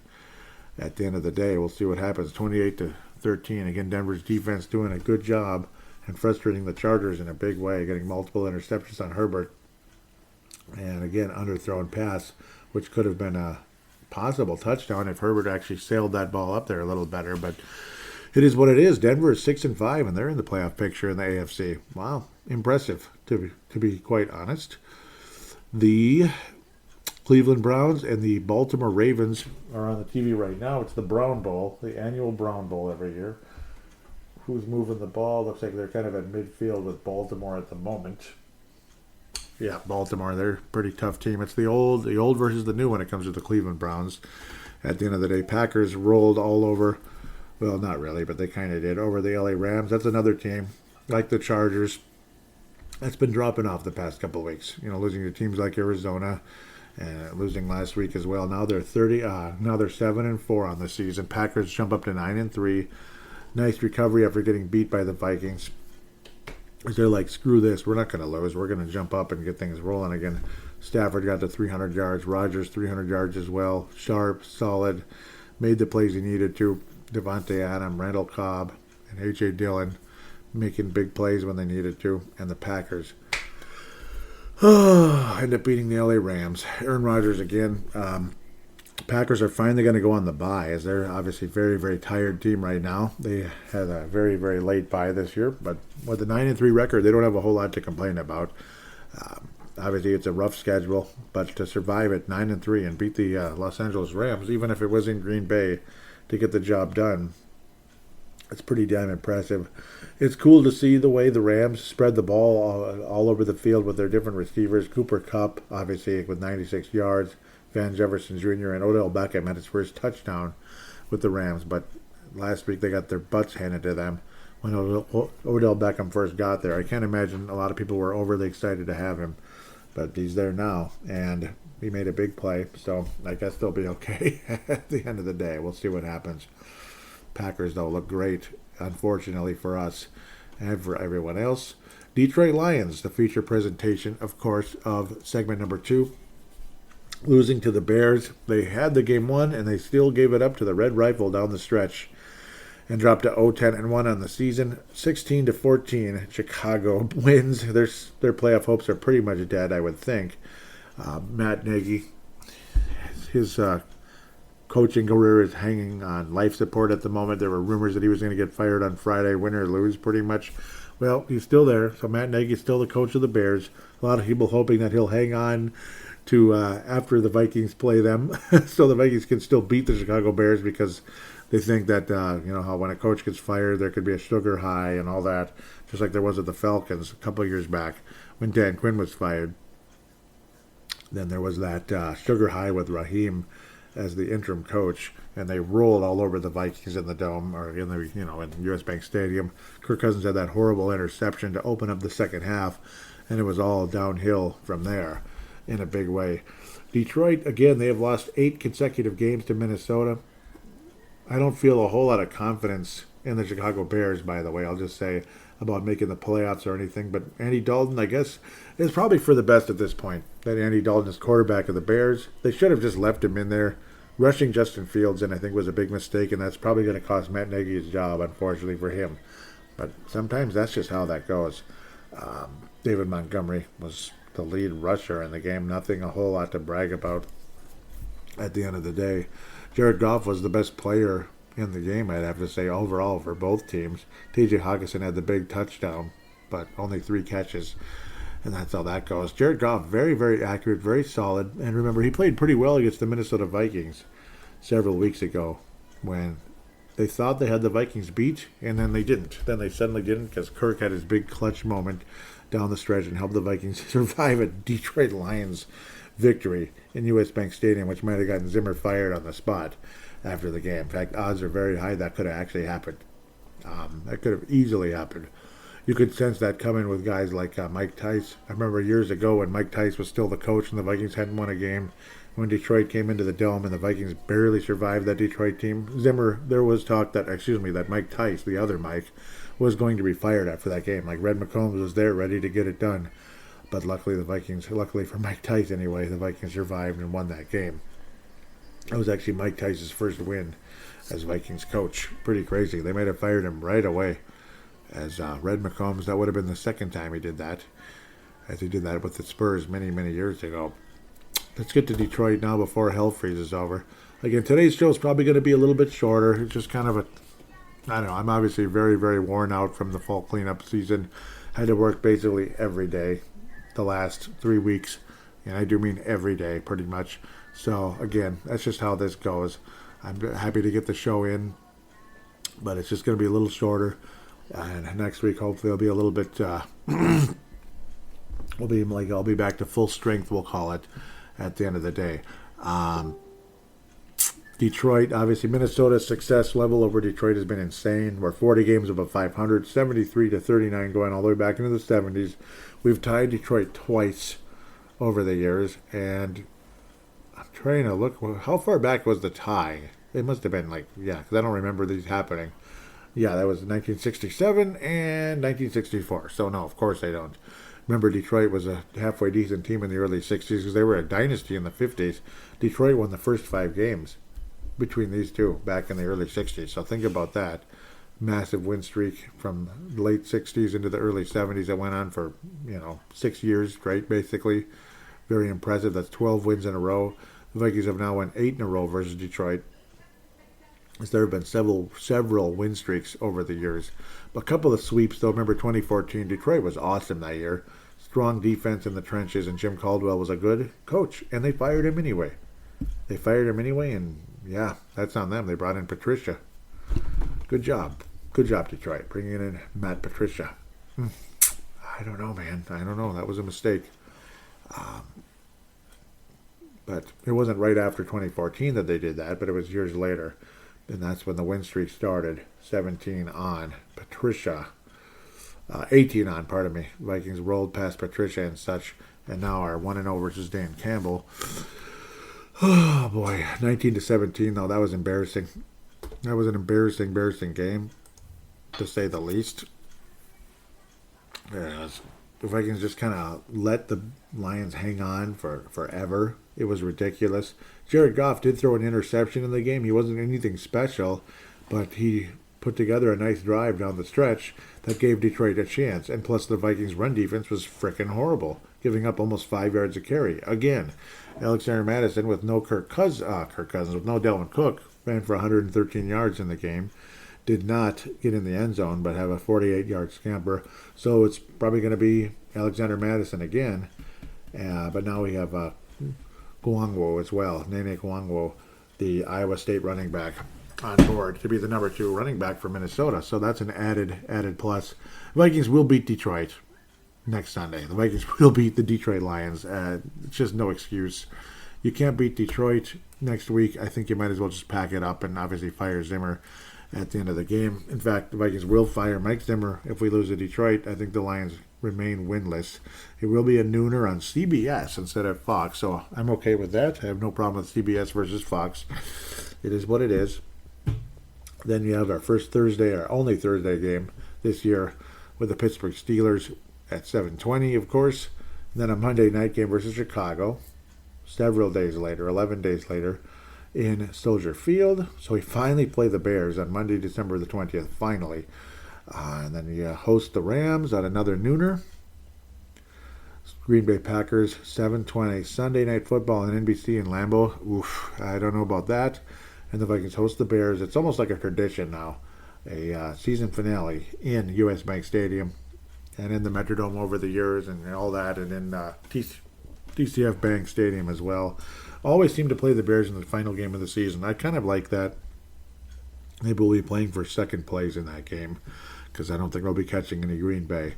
At the end of the day, we'll see what happens. 28-13. Again, Denver's defense doing a good job and frustrating the Chargers in a big way, getting multiple interceptions on Herbert. And again, underthrown pass, which could have been a possible touchdown if Herbert actually sailed that ball up there a little better. But it is what it is. Denver is 6-5, and they're in the playoff picture in the AFC. Wow, impressive, to be quite honest. The Cleveland Browns and the Baltimore Ravens are on the TV right now. It's the Brown Bowl, the annual Brown Bowl every year. Who's moving the ball? Looks like they're kind of at midfield with Baltimore at the moment. Yeah, Baltimore, they're a pretty tough team. It's the old versus the new when it comes to the Cleveland Browns. At the end of the day, Packers rolled all over, well, not really, but they kind of did, over the LA Rams. That's another team, like the Chargers, that's been dropping off the past couple of weeks. Losing to teams like Arizona and losing last week as well. Now they're 7-4 on the season. Packers jump up to 9-3. Nice recovery after getting beat by the Vikings. They're like, screw this, we're not going to lose. We're going to jump up and get things rolling again. Stafford got to 300 yards. Rodgers, 300 yards as well. Sharp, solid, made the plays he needed to. Devontae Adams, Randall Cobb, and A.J. Dillon making big plays when they needed to. And the Packers end up beating the L.A. Rams. Aaron Rodgers again. Packers are finally going to go on the bye, as they're obviously a very, very tired team right now. They had a very, very late bye this year, but with a 9-3 record, they don't have a whole lot to complain about. Obviously, it's a rough schedule, but to survive at 9-3 and beat the Los Angeles Rams, even if it was in Green Bay, to get the job done, it's pretty damn impressive. It's cool to see the way the Rams spread the ball all over the field with their different receivers. Cooper Kupp, obviously, with 96 yards. Van Jefferson Jr. and Odell Beckham had his first touchdown with the Rams, but last week they got their butts handed to them when Odell Beckham first got there. I can't imagine a lot of people were overly excited to have him, but he's there now, and he made a big play, so I guess they'll be okay at the end of the day. We'll see what happens. Packers, though, look great, unfortunately for us and for everyone else. Detroit Lions, the feature presentation, of course, of segment number 2. Losing to the Bears. They had the game won, and they still gave it up to the Red Rifle down the stretch. and dropped to 0-10-1 on the season. 16-14, Chicago wins. Their playoff hopes are pretty much dead, I would think. Matt Nagy, his coaching career is hanging on life support at the moment. There were rumors that he was going to get fired on Friday, win or lose, pretty much. Well, he's still there, so Matt Nagy is still the coach of the Bears. A lot of people hoping that he'll hang on to after the Vikings play them, so the Vikings can still beat the Chicago Bears, because they think that, how when a coach gets fired, there could be a sugar high and all that, just like there was at the Falcons a couple of years back when Dan Quinn was fired. Then there was that sugar high with Raheem as the interim coach, and they rolled all over the Vikings in the Dome, or in the in US Bank Stadium. Kirk Cousins had that horrible interception to open up the second half, and it was all downhill from there in a big way. Detroit, again, they have lost 8 consecutive games to Minnesota. I don't feel a whole lot of confidence in the Chicago Bears, by the way. I'll just say about making the playoffs or anything. But Andy Dalton, I guess, is probably for the best at this point. That Andy Dalton is quarterback of the Bears. They should have just left him in there. Rushing Justin Fields in, I think, was a big mistake, and that's probably going to cost Matt Nagy his job, unfortunately for him. But sometimes that's just how that goes. David Montgomery was the lead rusher in the game. Nothing a whole lot to brag about at the end of the day. Jared Goff was the best player in the game, I'd have to say, overall for both teams. T.J. Hockenson had the big touchdown, but only 3 catches, and that's how that goes. Jared Goff, very, very accurate, very solid, and remember, he played pretty well against the Minnesota Vikings several weeks ago when they thought they had the Vikings beat, and then they didn't. Then they suddenly didn't, because Kirk had his big clutch moment down the stretch and helped the Vikings survive a Detroit Lions victory in US Bank Stadium, which might have gotten Zimmer fired on the spot after the game. In fact, odds are very high that could have actually happened. That could have easily happened. You could sense that coming with guys like Mike Tice. I remember years ago when Mike Tice was still the coach and the Vikings hadn't won a game, when Detroit came into the Dome and the Vikings barely survived that Detroit team. There was talk that Mike Tice, the other Mike, was going to be fired after that game. Like Red McCombs was there ready to get it done. But luckily for Mike Tice anyway, the Vikings survived and won that game. That was actually Mike Tice's first win as Vikings coach. Pretty crazy. They might have fired him right away. As Red McCombs, that would have been the second time he did that, as he did that with the Spurs many, many years ago. Let's get to Detroit now before hell freezes over. Again, today's show is probably going to be a little bit shorter. It's just kind of I don't know, I'm obviously very, very worn out from the fall cleanup season. I had to work basically every day the last 3 weeks, and I do mean every day pretty much. So again, that's just how this goes. I'm happy to get the show in, but it's just going to be a little shorter. And next week, hopefully, it'll be a little bit. I'll be back to full strength, we'll call it, at the end of the day. Detroit, obviously, Minnesota's success level over Detroit has been insane. We're 40 games above 500, 73-39, going all the way back into the 70s. We've tied Detroit twice over the years, and I'm trying to look. How far back was the tie? It must have been because I don't remember these happening. Yeah, that was 1967 and 1964. So, no, of course they don't. Remember, Detroit was a halfway decent team in the early 60s because they were a dynasty in the 50s. Detroit won the first 5 games between these two back in the early 60s. So think about that. Massive win streak from the late 60s into the early 70s that went on for, 6 years straight, basically. Very impressive. That's 12 wins in a row. The Vikings have now won 8 in a row versus Detroit. There have been several win streaks over the years. But a couple of sweeps, though. Remember 2014, Detroit was awesome that year. Strong defense in the trenches, and Jim Caldwell was a good coach, and they fired him anyway. And yeah, that's on them. They brought in Patricia. Good job, Detroit, bringing in Matt Patricia. I don't know, man. I don't know. That was a mistake. But it wasn't right after 2014 that they did that, but it was years later. And that's when the win streak started. 17 on Patricia. 18 on, pardon me. Vikings rolled past Patricia and such. And now are 1-0 versus Dan Campbell. Oh, boy. 19-17, though. That was embarrassing. That was an embarrassing game, to say the least. The Vikings just kind of let the Lions hang on for forever. It was ridiculous. Jared Goff did throw an interception in the game. He wasn't anything special, but he put together a nice drive down the stretch that gave Detroit a chance. And plus the Vikings' run defense was frickin' horrible, giving up almost 5 yards a carry. Again, Alexander Madison with no Kirk Cousins, with no Dalvin Cook, ran for 113 yards in the game. Did not get in the end zone, but have a 48-yard scamper. So it's probably going to be Alexander Madison again. But now we have Kwangwo as well, Nene Kwangwo, the Iowa State running back, on board to be the number 2 running back for Minnesota. So that's an added plus. Vikings will beat Detroit next Sunday. The Vikings will beat the Detroit Lions. It's just no excuse. You can't beat Detroit next week. I think you might as well just pack it up and obviously fire Zimmer at the end of the game. In fact, the Vikings will fire Mike Zimmer if we lose to Detroit. I think the Lions remain winless. It will be a nooner on CBS instead of Fox, so I'm okay with that. I have no problem with CBS versus Fox. It is what it is. Then you have our only Thursday game this year with the Pittsburgh Steelers at 7:20, of course. And then a Monday night game versus Chicago, 11 days later, in Soldier Field. So we finally play the Bears on Monday, December the 20th, finally. And then you host the Rams on another nooner. Green Bay Packers, 7:20, Sunday Night Football on NBC in Lambeau. Oof, I don't know about that. And the Vikings host the Bears. It's almost like a tradition now. A season finale in U.S. Bank Stadium and in the Metrodome over the years and all that, and in TCF Bank Stadium as well. Always seem to play the Bears in the final game of the season. I kind of like that. Maybe we'll be playing for second place in that game because I don't think we'll be catching any Green Bay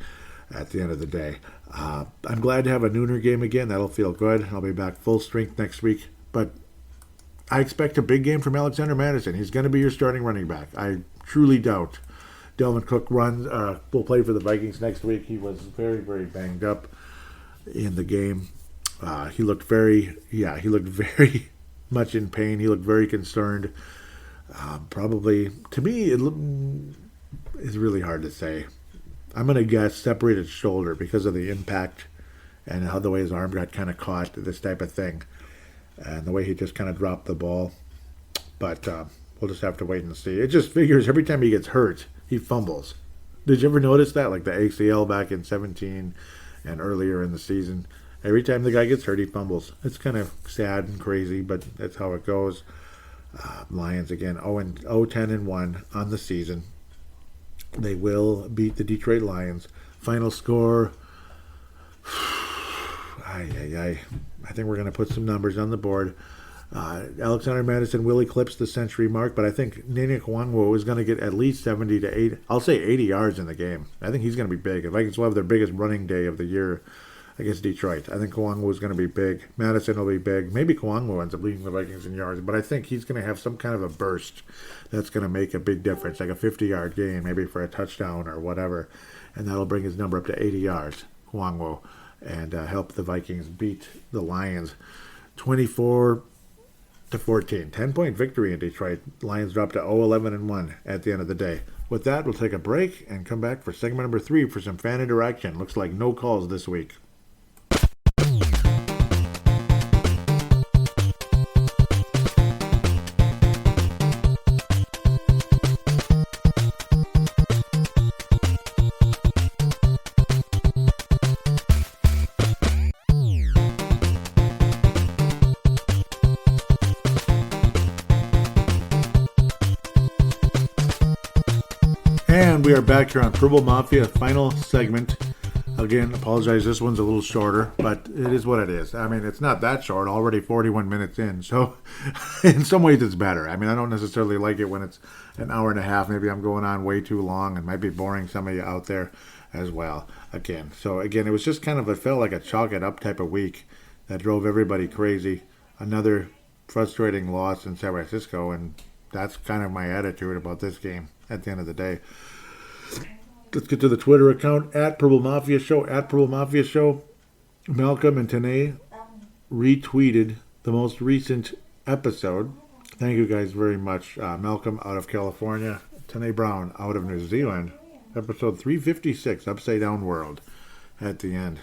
at the end of the day. I'm glad to have a nooner game again. That'll feel good. I'll be back full strength next week. But I expect a big game from Alexander Madison. He's going to be your starting running back. I truly doubt Dalvin Cook will play for the Vikings next week. He was very, very banged up in the game. He looked very much in pain. He looked very concerned. Probably, to me, it's really hard to say. I'm going to guess separated shoulder because of the impact and how the way his arm got kind of caught, this type of thing, and the way he just kind of dropped the ball. But we'll just have to wait and see. It just figures every time he gets hurt, he fumbles. Did you ever notice that? Like the ACL back in 17 and earlier in the season. Every time the guy gets hurt, he fumbles. It's kind of sad and crazy, but that's how it goes. Lions again, 10-1 on the season. They will beat the Detroit Lions. Final score, I think we're going to put some numbers on the board. Alexander Madison will eclipse the century mark, but I think Nene Kwangwo is going to get at least 70 to 80. I'll say 80 yards in the game. I think he's going to be big. The Vikings will have their biggest running day of the year against Detroit. I think Kwangwo is going to be big. Madison will be big. Maybe Kwangwo ends up leading the Vikings in yards, but I think he's going to have some kind of a burst that's going to make a big difference, like a 50-yard gain, maybe for a touchdown or whatever, and that'll bring his number up to 80 yards, Kwangwo, and help the Vikings beat the Lions 24-14. 10-point victory in Detroit. Lions dropped to 0-11-1 at the end of the day. With that, we'll take a break and come back for segment number 3 for some fan interaction. Looks like no calls this week. And we are back here on Purple Mafia, final segment. Again, apologize, this one's a little shorter, but it is what it is. I mean, it's not that short, already 41 minutes in, so in some ways it's better. I mean, I don't necessarily like it when it's an hour and a half. Maybe I'm going on way too long and might be boring some of you out there as well. Again, it was just kind of, it felt like a chalk it up type of week that drove everybody crazy. Another frustrating loss in San Francisco, and that's kind of my attitude about this game at the end of the day. Let's get to the Twitter account, at Purple Mafia Show, at Purple Mafia Show. Malcolm and Tanae retweeted the most recent episode. Thank you guys very much. Malcolm out of California, Tanae Brown out of New Zealand. Episode 356, Upside Down World, at the end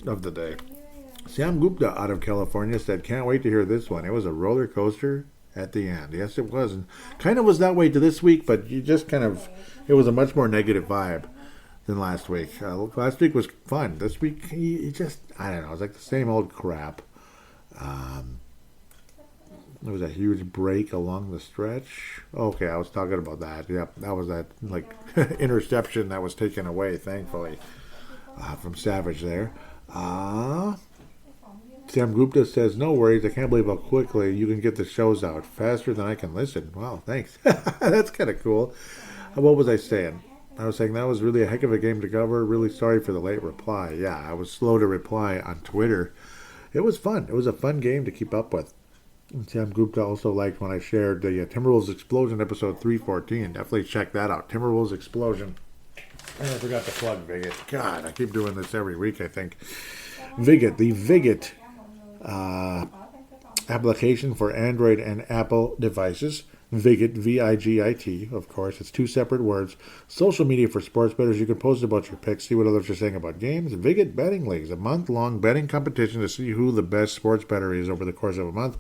of the day. Sam Gupta out of California said, can't wait to hear this one. It was a roller coaster at the end. Yes, it was. And kind of was that way to this week, but you just kind of, it was a much more negative vibe than last week. Last week was fun. This week, he just, I don't know, it was like the same old crap. There was a huge break along the stretch. Okay, I was talking about that. Yep, that was that like interception that was taken away, thankfully, from Savage there. Sam Gupta says, no worries, I can't believe how quickly you can get the shows out. Faster than I can listen. Wow, thanks. That's kind of cool. What was I saying? I was saying that was really a heck of a game to cover. Really sorry for the late reply. Yeah, I was slow to reply on Twitter. It was fun. It was a fun game to keep up with. And Sam Gupta also liked when I shared the Timberwolves Explosion episode 314. Definitely check that out. Timberwolves Explosion. And I forgot to plug Vig It. God, I keep doing this every week, I think. Vig It, the Vig It application for Android and Apple devices. Vig It, V-I-G-I-T, of course. It's two separate words. Social media for sports bettors. You can post about your picks, see what others are saying about games. Vig It Betting Leagues, a month-long betting competition to see who the best sports bettor is over the course of a month.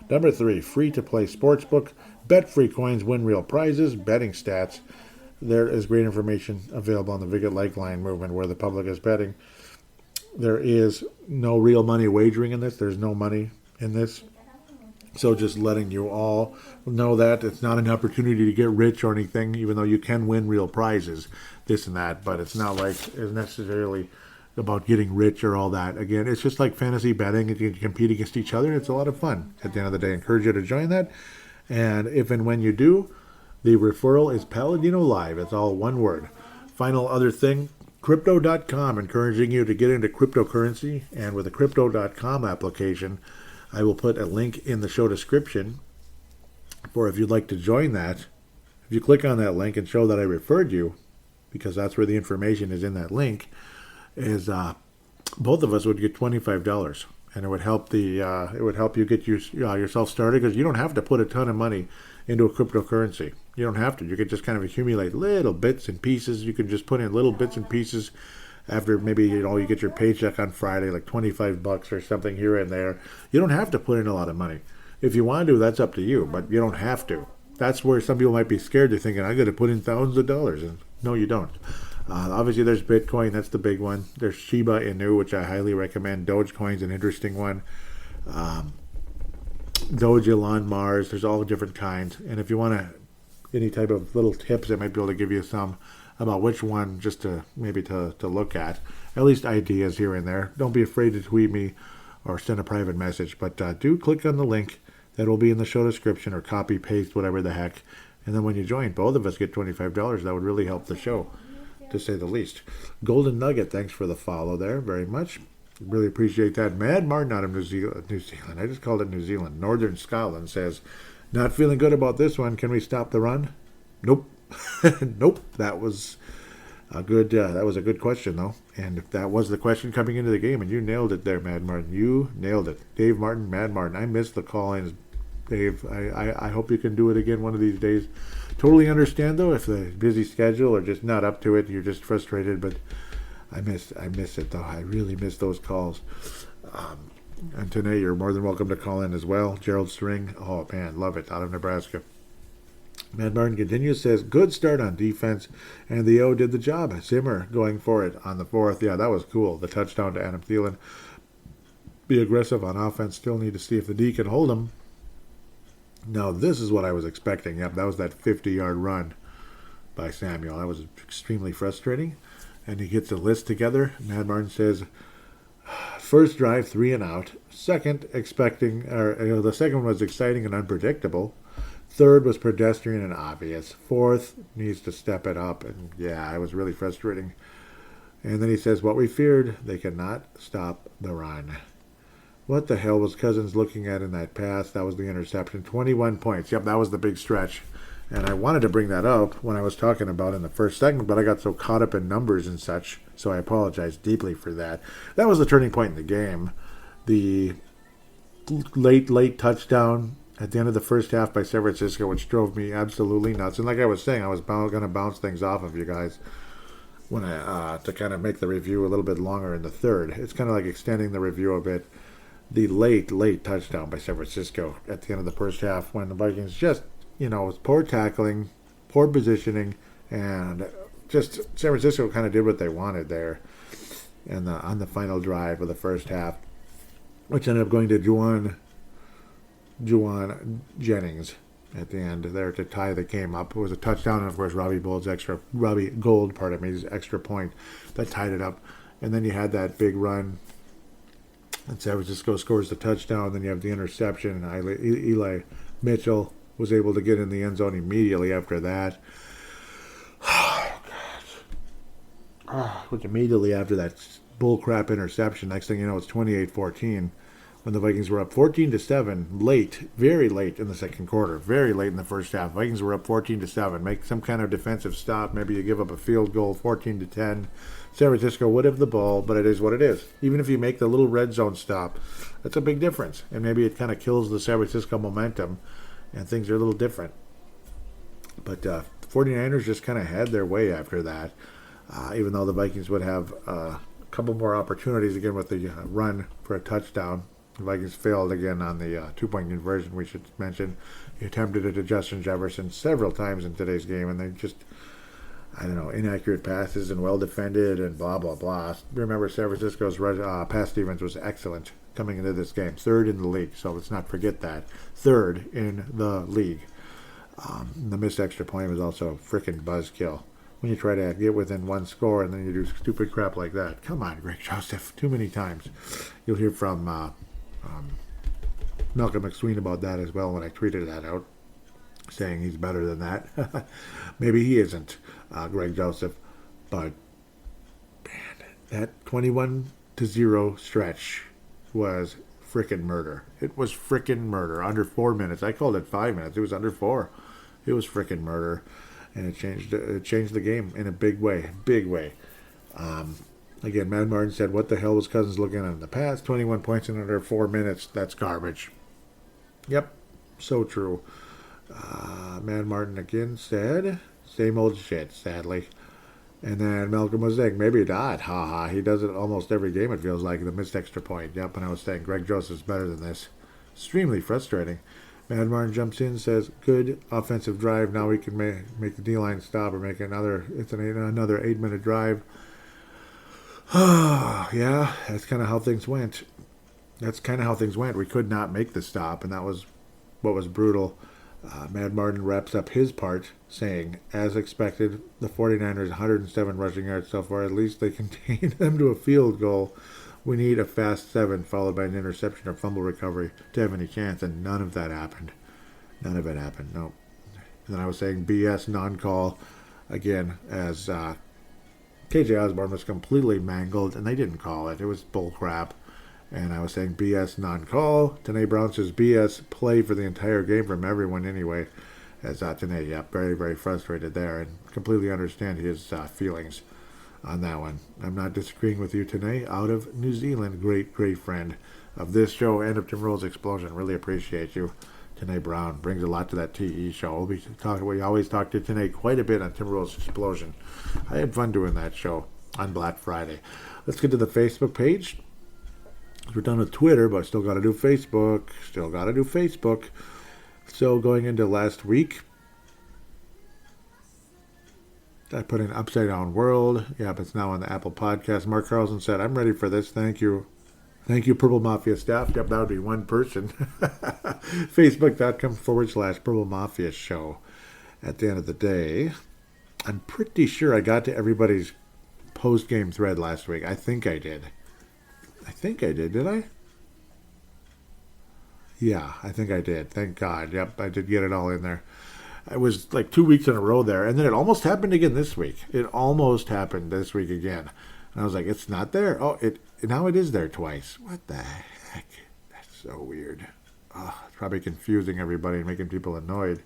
Number 3, free-to-play sportsbook. Bet free coins, win real prizes, betting stats. There is great information available on the Vig It Lifeline movement where the public is betting. There is no real money wagering in this. There's no money in this. So just letting you all know that it's not an opportunity to get rich or anything, even though you can win real prizes, this and that. But it's not like it's necessarily about getting rich or all that. Again, it's just like fantasy betting. You can compete against each other. It's a lot of fun. At the end of the day, I encourage you to join that. And if and when you do, the referral is Paladinolive. It's all one word. Final other thing, Crypto.com, encouraging you to get into cryptocurrency. And with the Crypto.com application, I will put a link in the show description for if you'd like to join that. If you click on that link and show that I referred you, because that's where the information is in that link, is both of us would get $25, and it would help you get yourself started, because you don't have to put a ton of money into a cryptocurrency. You don't have to. You could just kind of accumulate little bits and pieces. You can just put in little bits and pieces after maybe you get your paycheck on Friday, like $25 or something here and there. You don't have to put in a lot of money. If you want to, that's up to you, but you don't have to. That's where some people might be scared. They're thinking, I got to put in thousands of dollars, and no, you don't. Obviously, there's Bitcoin. That's the big one. There's Shiba Inu, which I highly recommend. Dogecoin's an interesting one. Doge, Elon, Mars. There's all different kinds. And if you want any type of little tips, I might be able to give you some about which one just to maybe to look at least ideas here and there. Don't be afraid to tweet me or send a private message. But do click on the link that will be in the show description, or copy, paste, whatever the heck. And then when you join, both of us get $25. That would really help the show, to say the least. Golden Nugget, thanks for the follow there very much. Really appreciate that. Mad Martin out of New Zealand. I just called it New Zealand. Northern Scotland says, not feeling good about this one. Can we stop the run? Nope. Nope. That was a good question, though. And if that was the question coming into the game, and you nailed it there, Mad Martin. You nailed it. Dave Martin, Mad Martin. I missed the call-ins, Dave. I hope you can do it again one of these days. Totally understand, though, if the busy schedule or just not up to it, you're just frustrated. But I miss it, though. I really miss those calls. And today, you're more than welcome to call in as well. Gerald String, oh man, love it, out of Nebraska. Mad Martin continues, says, good start on defense, and the O did the job. Zimmer going for it on the 4th. Yeah, that was cool. The touchdown to Adam Thielen. Be aggressive on offense. Still need to see if the D can hold him. Now, this is what I was expecting. Yep, that was that 50-yard run by Samuel. That was extremely frustrating. And he gets a list together. Mad Martin says, first drive, 3 and out. Second, the second was exciting and unpredictable. Third was pedestrian and obvious. Fourth, needs to step it up. And yeah, it was really frustrating. And then he says, what we feared, they cannot stop the run. What the hell was Cousins looking at in that pass? That was the interception. 21 points. Yep, that was the big stretch. And I wanted to bring that up when I was talking about in the first segment, but I got so caught up in numbers and such, so I apologize deeply for that. That was the turning point in the game. The late touchdown at the end of the first half by San Francisco, which drove me absolutely nuts. And like I was saying, I was going to bounce things off of you guys when to kind of make the review a little bit longer in the third. It's kind of like extending the review a bit. the late touchdown by San Francisco at the end of the first half when the Vikings just, it was poor tackling, poor positioning, and just San Francisco kind of did what they wanted there and on the final drive of the first half, which ended up going to Juwan Jennings at the end there to tie the game up. It was a touchdown, and of course Robbie Gold's extra point that tied it up. And then you had that big run, and San Francisco scores the touchdown. Then you have the interception. Eli Mitchell was able to get in the end zone immediately after that. Which immediately after that bullcrap interception, next thing you know, it's 28-14 when the Vikings were up 14-7 very late in the second quarter, very late in the first half. Vikings were up 14-7. Make some kind of defensive stop. Maybe you give up a field goal, 14-10. San Francisco would have the ball, but it is what it is. Even if you make the little red zone stop, that's a big difference. And maybe it kind of kills the San Francisco momentum, and things are a little different. But the 49ers just kind of had their way after that. Even though the Vikings would have a couple more opportunities again with the run for a touchdown. The Vikings failed again on the two-point conversion, we should mention. He attempted it to Justin Jefferson several times in today's game, and they just, inaccurate passes and well-defended and blah, blah, blah. Remember, San Francisco's pass defense was excellent coming into this game. Third in the league, so let's not forget that. Third in the league. The missed extra point was also a freaking buzzkill. When you try to get within one score and then you do stupid crap like that. Come on, Greg Joseph. Too many times. You'll hear from Malcolm McSween about that as well when I tweeted that out, saying he's better than that. Maybe he isn't, Greg Joseph. But, man, that 21-0 stretch was frickin' murder. It was frickin' murder. Under 4 minutes. I called it 5 minutes. It was under 4. It was frickin' murder. And it changed the game in a big way. Again, Matt Martin said, what the hell was Cousins looking at in the past? 21 points in under 4 minutes. That's garbage. Yep, so true. Matt Martin again said, same old shit, sadly. And then Malcolm was saying, maybe not. Ha. He does it almost every game, it feels like, the missed extra point. Yep, and I was saying, Greg Joseph's better than this. Extremely frustrating. Mad Martin jumps in, says, good offensive drive. Now we can make the D-line stop or make another 8-minute drive. Yeah, that's kind of how things went. We could not make the stop, and that was what was brutal. Mad Martin wraps up his part, saying, as expected, the 49ers 107 rushing yards so far. At least they contained them to a field goal. We need a fast 7 followed by an interception or fumble recovery to have any chance, and none of that happened. None of it happened, no. And then I was saying BS non-call, again, as KJ Osborne was completely mangled, and they didn't call it. It was bull crap. And I was saying BS non-call. Tanae Brown says BS play for the entire game from everyone anyway. As Tanae, very, very frustrated there, and completely understand his feelings on that one. I'm not disagreeing with you, Tanae, out of New Zealand. Great friend of this show and of Tim Roll's Explosion. Really appreciate you. Tanae Brown brings a lot to that TE show. We always talk to Tanae quite a bit on Tim Roll's Explosion. I had fun doing that show on Black Friday. Let's get to the Facebook page. We're done with Twitter, but still got to do Facebook. So going into last week, I put in Upside Down World. Yep, it's now on the Apple Podcast. Mark Carlson said, I'm ready for this. Thank you. Thank you, Purple Mafia staff. Yep, that would be one person. Facebook.com/Purple Mafia show. At the end of the day, I'm pretty sure I got to everybody's post-game thread last week. I think I did. Did I? Yeah, I think I did. Thank God. Yep, I did get it all in there. It was like 2 weeks in a row there, and then it almost happened again this week. And I was like, it's not there. Oh, now it is there twice. What the heck? That's so weird. Oh, it's probably confusing everybody and making people annoyed.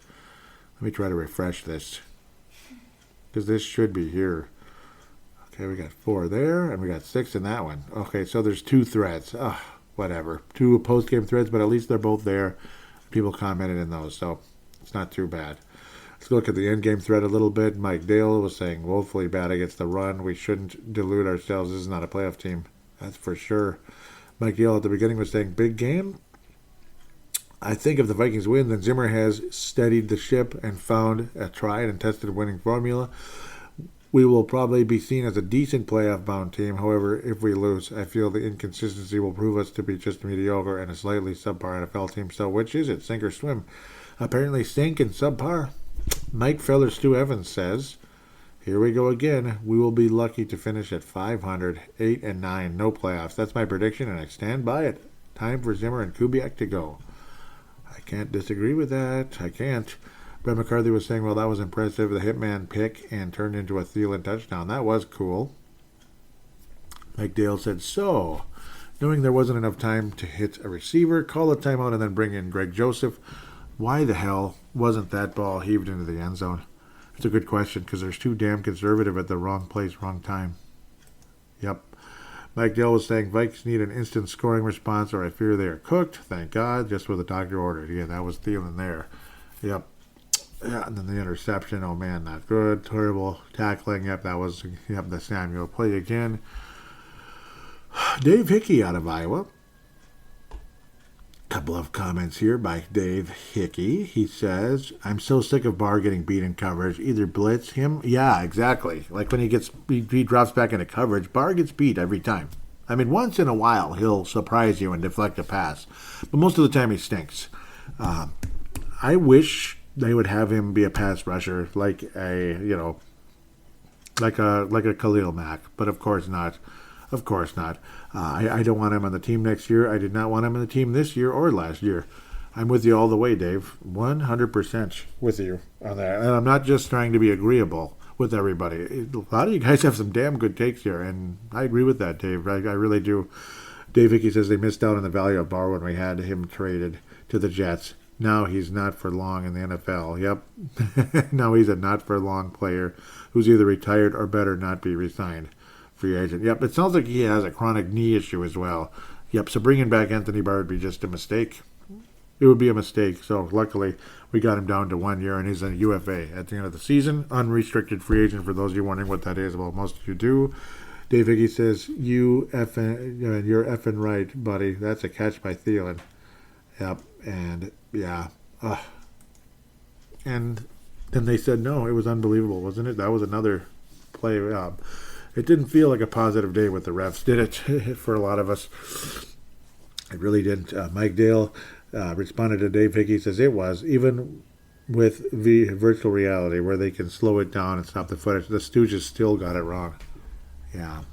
Let me try to refresh this, because this should be here. Okay, we got 4 there, and we got 6 in that one. Okay, so there's 2 threads. Whatever. 2 post-game threads, but at least they're both there. People commented in those, so it's not too bad. Let's look at the end-game thread a little bit. Mike Dale was saying, woefully bad against the run. We shouldn't delude ourselves. This is not a playoff team. That's for sure. Mike Yale at the beginning was saying, big game. I think if the Vikings win, then Zimmer has steadied the ship and found a tried and tested winning formula. We will probably be seen as a decent playoff-bound team. However, if we lose, I feel the inconsistency will prove us to be just mediocre and a slightly subpar NFL team. So which is it, sink or swim? Apparently sink and subpar. Mike Feller Stu Evans says, here we go again. We will be lucky to finish at 500, 8-9, no playoffs. That's my prediction, and I stand by it. Time for Zimmer and Kubiak to go. I can't disagree with that. I can't. Brett McCarthy was saying, well, that was impressive. The hitman pick and turned into a Thielen touchdown. That was cool. Mike Dale said, so, knowing there wasn't enough time to hit a receiver, call a timeout and then bring in Greg Joseph. Why the hell wasn't that ball heaved into the end zone? It's a good question because they're too damn conservative at the wrong place, wrong time. Yep. Mike Dell was saying Vikes need an instant scoring response or I fear they are cooked. Thank God, just what the doctor ordered. Yeah, that was Thielen there. Yep. Yeah, and then the interception. Oh, man, not good. Terrible tackling. Yep, that was the Samuel play again. Dave Hickey out of Iowa. Couple of comments here by Dave Hickey. He says, I'm so sick of Barr getting beat in coverage. Either blitz him. Yeah, exactly. Like when he drops back into coverage, Barr gets beat every time. I mean, once in a while, he'll surprise you and deflect a pass. But most of the time, he stinks. I wish they would have him be a pass rusher like a Khalil Mack. But of course not. Of course not. I don't want him on the team next year. I did not want him on the team this year or last year. I'm with you all the way, Dave. 100% with you on that. And I'm not just trying to be agreeable with everybody. A lot of you guys have some damn good takes here, and I agree with that, Dave. I really do. Dave Hickey says they missed out on the value of Barr when we had him traded to the Jets. Now he's not for long in the NFL. Yep. Now he's a not-for-long player who's either retired or better not be re-signed. Free agent. Yep, it sounds like he has a chronic knee issue as well. Yep, so bringing back Anthony Barr would be just a mistake. It would be a mistake. So luckily, we got him down to 1 year, and he's a UFA at the end of the season. Unrestricted free agent, for those of you wondering what that is. Well, most of you do. Dave Hickey says, you're effing right, buddy. That's a catch by Thielen. Yep, and yeah. And then they said no. It was unbelievable, wasn't it? That was another play. It didn't feel like a positive day with the refs, did it? For a lot of us. It really didn't. Mike Dale responded to Dave Hickey. Says it was. Even with virtual reality where they can slow it down and stop the footage, the Stooges still got it wrong. Yeah.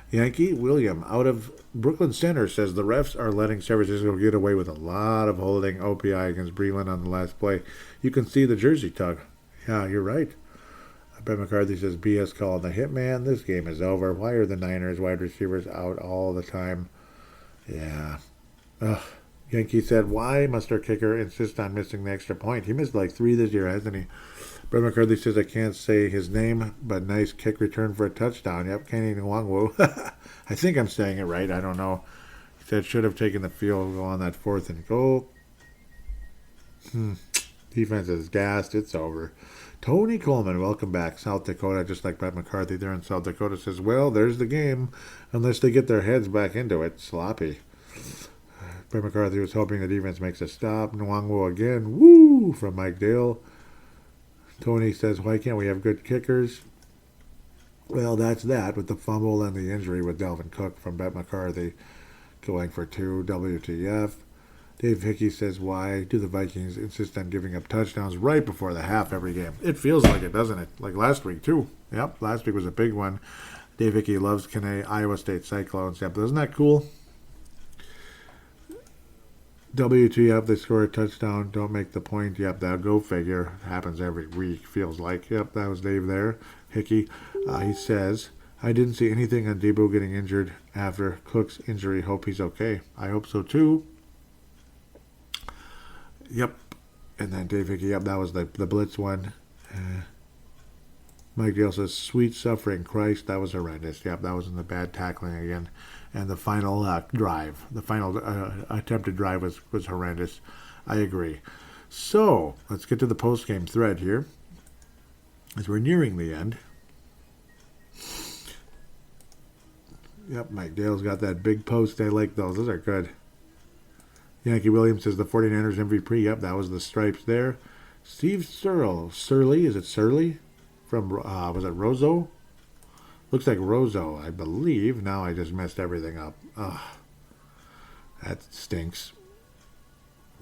Yankee William out of Brooklyn Center says the refs are letting San Francisco get away with a lot of holding OPI against Breland on the last play. You can see the jersey tug. Yeah, you're right. Ben McCarthy says BS call on the hitman. This game is over. Why are the Niners wide receivers out all the time? Yeah. Yankee said, why must our kicker insist on missing the extra point? He missed like 3 this year, hasn't he? Brett McCarthy says, I can't say his name, but nice kick return for a touchdown. Yep, Kenny Nwangwu. I think I'm saying it right. I don't know. He said, should have taken the field goal on that 4th and goal. Defense is gassed. It's over. Tony Coleman, welcome back. South Dakota, just like Brett McCarthy there in South Dakota, says, well, there's the game. Unless they get their heads back into it. Sloppy. Brett McCarthy was hoping the defense makes a stop. Nwangwu again. Woo! From Mike Dale. Tony says, why can't we have good kickers? Well, that's that with the fumble and the injury with Delvin Cook from Brett McCarthy going for 2. WTF. Dave Hickey says, why do the Vikings insist on giving up touchdowns right before the half every game? It feels like it, doesn't it? Like last week, too. Yep, last week was a big one. Dave Hickey loves Iowa State Cyclones. Yep, isn't that cool? WTF, they score a touchdown, don't make the point. Yep, that go figure. Happens every week, feels like. Yep, that was Dave there. Hickey, he says, I didn't see anything on Debo getting injured after Cook's injury. Hope he's okay. I hope so, too. Yep. And then Dave Hickey, yep, that was the blitz one. Mike Dale says, sweet suffering Christ, that was horrendous. Yep, that was in the bad tackling again. And the final drive, the final attempted drive was horrendous. I agree. So, let's get to the post-game thread here. As we're nearing the end. Yep, Mike Dale's got that big post. I like those. Those are good. Yankee Williams says the 49ers MVP. Yep, that was the stripes there. Steve Surly, is it Surly? From, was it Rozo? Looks like Rozo, I believe. Now I just messed everything up. Ugh. That stinks.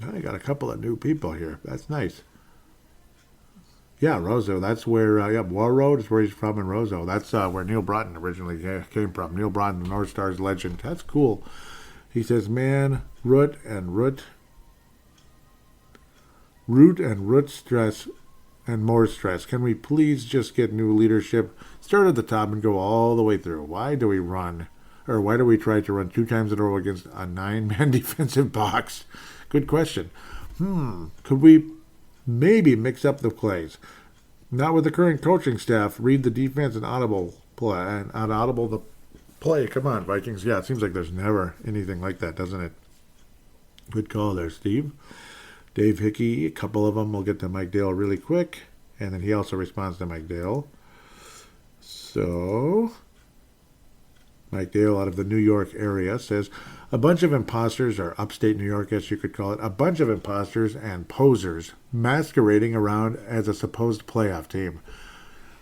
I got a couple of new people here. That's nice. Yeah, Rozo. That's where, War Road is where he's from in Rozo. That's where Neil Broughton originally came from. Neil Broughton, the North Stars legend. That's cool. He says, man, root and stress and more stress. Can we please just get new leadership? Start at the top and go all the way through. Why do we run? Or why do we try to run 2 times in a row against a 9-man defensive box? Good question. Could we maybe mix up the plays? Not with the current coaching staff. Read the defense and audible the play. Come on, Vikings. Yeah, it seems like there's never anything like that, doesn't it? Good call there, Steve. Dave Hickey, a couple of them. We'll get to Mike Dale really quick. And then he also responds to Mike Dale. So, Mike Dale out of the New York area says, a bunch of imposters, or upstate New York, as you could call it, a bunch of imposters and posers masquerading around as a supposed playoff team.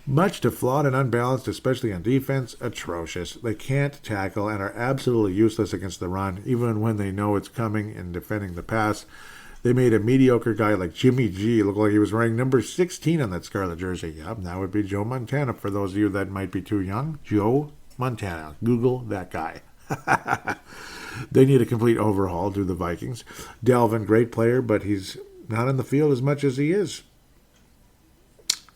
Much too flawed and unbalanced, especially on defense, atrocious. They can't tackle and are absolutely useless against the run, even when they know it's coming in defending the pass. They made a mediocre guy like Jimmy G look like he was wearing number 16 on that scarlet jersey. Yep, that would be Joe Montana for those of you that might be too young. Joe Montana. Google that guy. They need a complete overhaul, do the Vikings. Dalvin, great player, but he's not on the field as much as he is.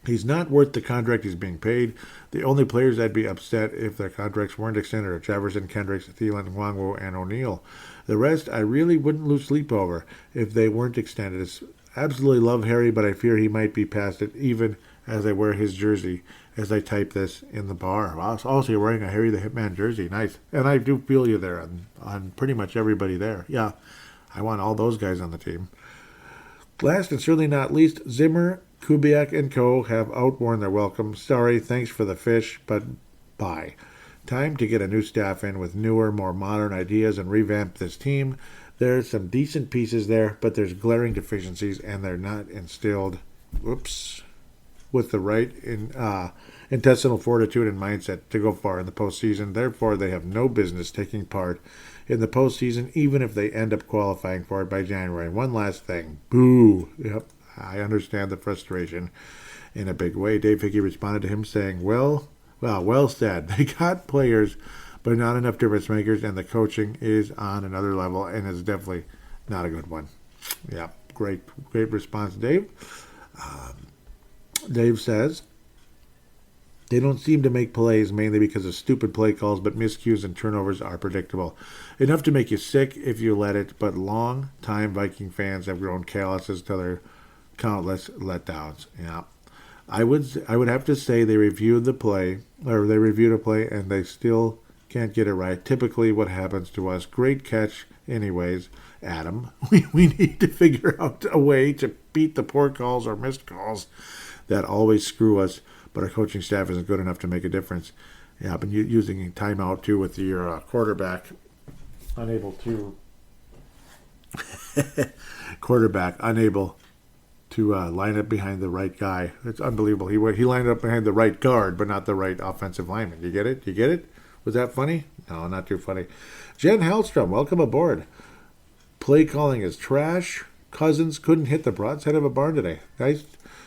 He's not worth the contract he's being paid. The only players I'd be upset if their contracts weren't extended are Jefferson, Kendricks, Thielen, Nwangwu, and O'Neal. The rest I really wouldn't lose sleep over if they weren't extended. I absolutely love Harry, but I fear he might be past it even as I wear his jersey as I type this in the bar. Wow, also, you're wearing a Harry the Hitman jersey. Nice. And I do feel you there on pretty much everybody there. Yeah, I want all those guys on the team. Last and certainly not least, Zimmer, Kubiak, and co. have outworn their welcome. Sorry, thanks for the fish, but bye. Time to get a new staff in with newer, more modern ideas and revamp this team. There's some decent pieces there, but there's glaring deficiencies, and they're not instilled with the right intestinal fortitude and mindset to go far in the postseason. Therefore, they have no business taking part in the postseason, even if they end up qualifying for it by January. One last thing. Boo. Yep, I understand the frustration in a big way. Dave Hickey responded to him saying, well said. They got players, but not enough difference makers, and the coaching is on another level, and it's definitely not a good one. Yeah, great response, Dave. Dave says, they don't seem to make plays mainly because of stupid play calls, but miscues and turnovers are predictable. Enough to make you sick if you let it, but long-time Viking fans have grown calluses to their countless letdowns. Yeah. I would have to say they reviewed a play, and they still can't get it right. Typically what happens to us. Great catch anyways, Adam. We need to figure out a way to beat the poor calls or missed calls that always screw us, but our coaching staff isn't good enough to make a difference. Yeah, I've been using timeout too with your quarterback unable to line up behind the right guy. It's unbelievable. He lined up behind the right guard, but not the right offensive lineman. You get it? Was that funny? No, not too funny. Jen Hellstrom, welcome aboard. Play calling is trash. Cousins couldn't hit the broadside of a barn today. Nice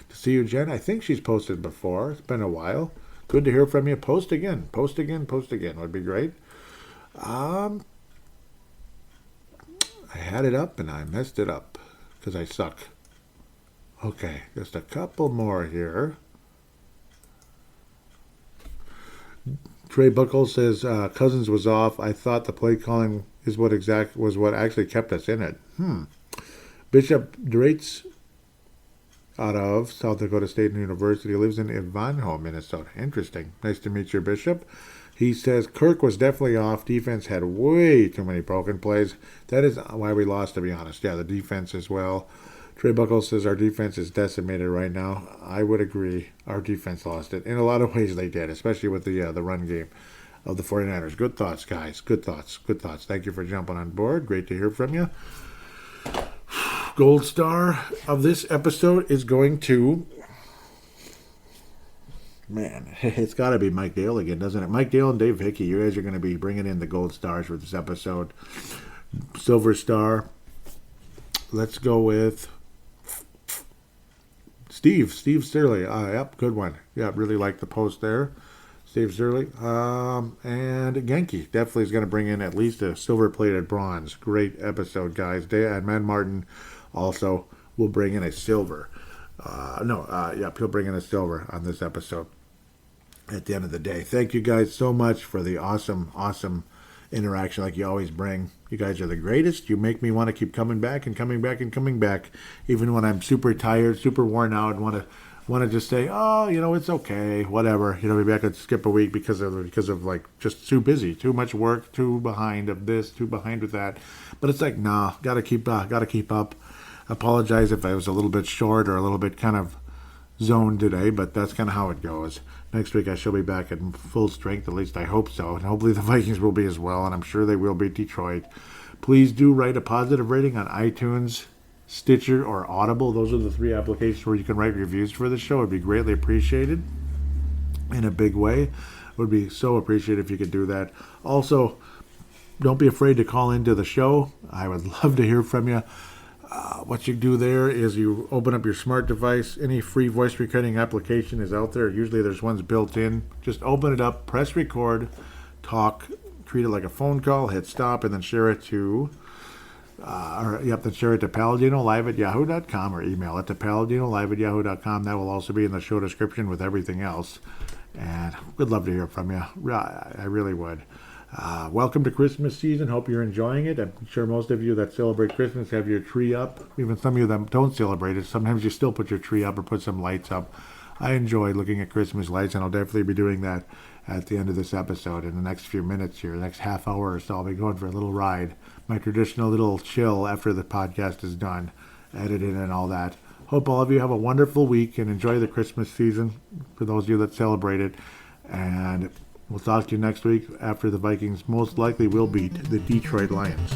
to see you, Jen. I think she's posted before. It's been a while. Good to hear from you. Post again. Would be great. I had it up and I messed it up because I suck. Okay, just a couple more here. Trey Buckles says Cousins was off. I thought the play calling is what actually kept us in it. Bishop Drates out of South Dakota State University lives in Ivanhoe, Minnesota. Interesting. Nice to meet you, Bishop. He says Kirk was definitely off. Defense had way too many broken plays. That is why we lost, to be honest. Yeah, the defense as well. Trey Buckles says our defense is decimated right now. I would agree. Our defense lost it. In a lot of ways they did, especially with the run game. of the 49ers. Good thoughts, guys. Good thoughts. Good thoughts. Thank you for jumping on board. Great to hear from you. Gold star of this episode is going to... Man, it's got to be Mike Dale again, doesn't it? Mike Dale and Dave Hickey, you guys are going to be bringing in the gold stars for this episode. Silver star. Let's go with Steve Sturley. Yep, good one. Yeah, really like the post there. Steve Sturley. And Genki definitely is going to bring in at least a silver-plated bronze. Great episode, guys. And Man Martin also will bring in a silver. He'll bring in a silver on this episode at the end of the day. Thank you guys so much for the awesome interaction like you always bring. You guys are the greatest. You make me want to keep coming back, even when I'm super tired, super worn out, and want to just say, it's okay, whatever. Maybe I could skip a week because of like just too busy, too much work, too behind of this, too behind with that. But it's like, nah, gotta keep up. Apologize if I was a little bit short or a little bit kind of zoned today, but that's kind of how it goes. Next week I shall be back at full strength, at least I hope so, and hopefully the Vikings will be as well, and I'm sure they will beat Detroit. Please do write a positive rating on iTunes, Stitcher, or Audible. Those are the 3 applications where you can write reviews for the show. It would be greatly appreciated in a big way. It would be so appreciated if you could do that. Also, don't be afraid to call into the show. I would love to hear from you. What you do there is you open up your smart device. Any free voice recording application is out there. Usually there's ones built in. Just open it up, press record, talk, treat it like a phone call, hit stop, and then share it to paladinolive@yahoo.com or email it to paladinolive@yahoo.com. That will also be in the show description with everything else. And would love to hear from you. I really would. Welcome to Christmas season. Hope you're enjoying it. I'm sure most of you that celebrate Christmas have your tree up. Even some of you that don't celebrate it, sometimes you still put your tree up or put some lights up. I enjoy looking at Christmas lights, and I'll definitely be doing that at the end of this episode. In the next few minutes here, the next half hour or so, I'll be going for a little ride. My traditional little chill after the podcast is done, edited and all that. Hope all of you have a wonderful week and enjoy the Christmas season for those of you that celebrate it. And we'll talk to you next week after the Vikings most likely will beat the Detroit Lions.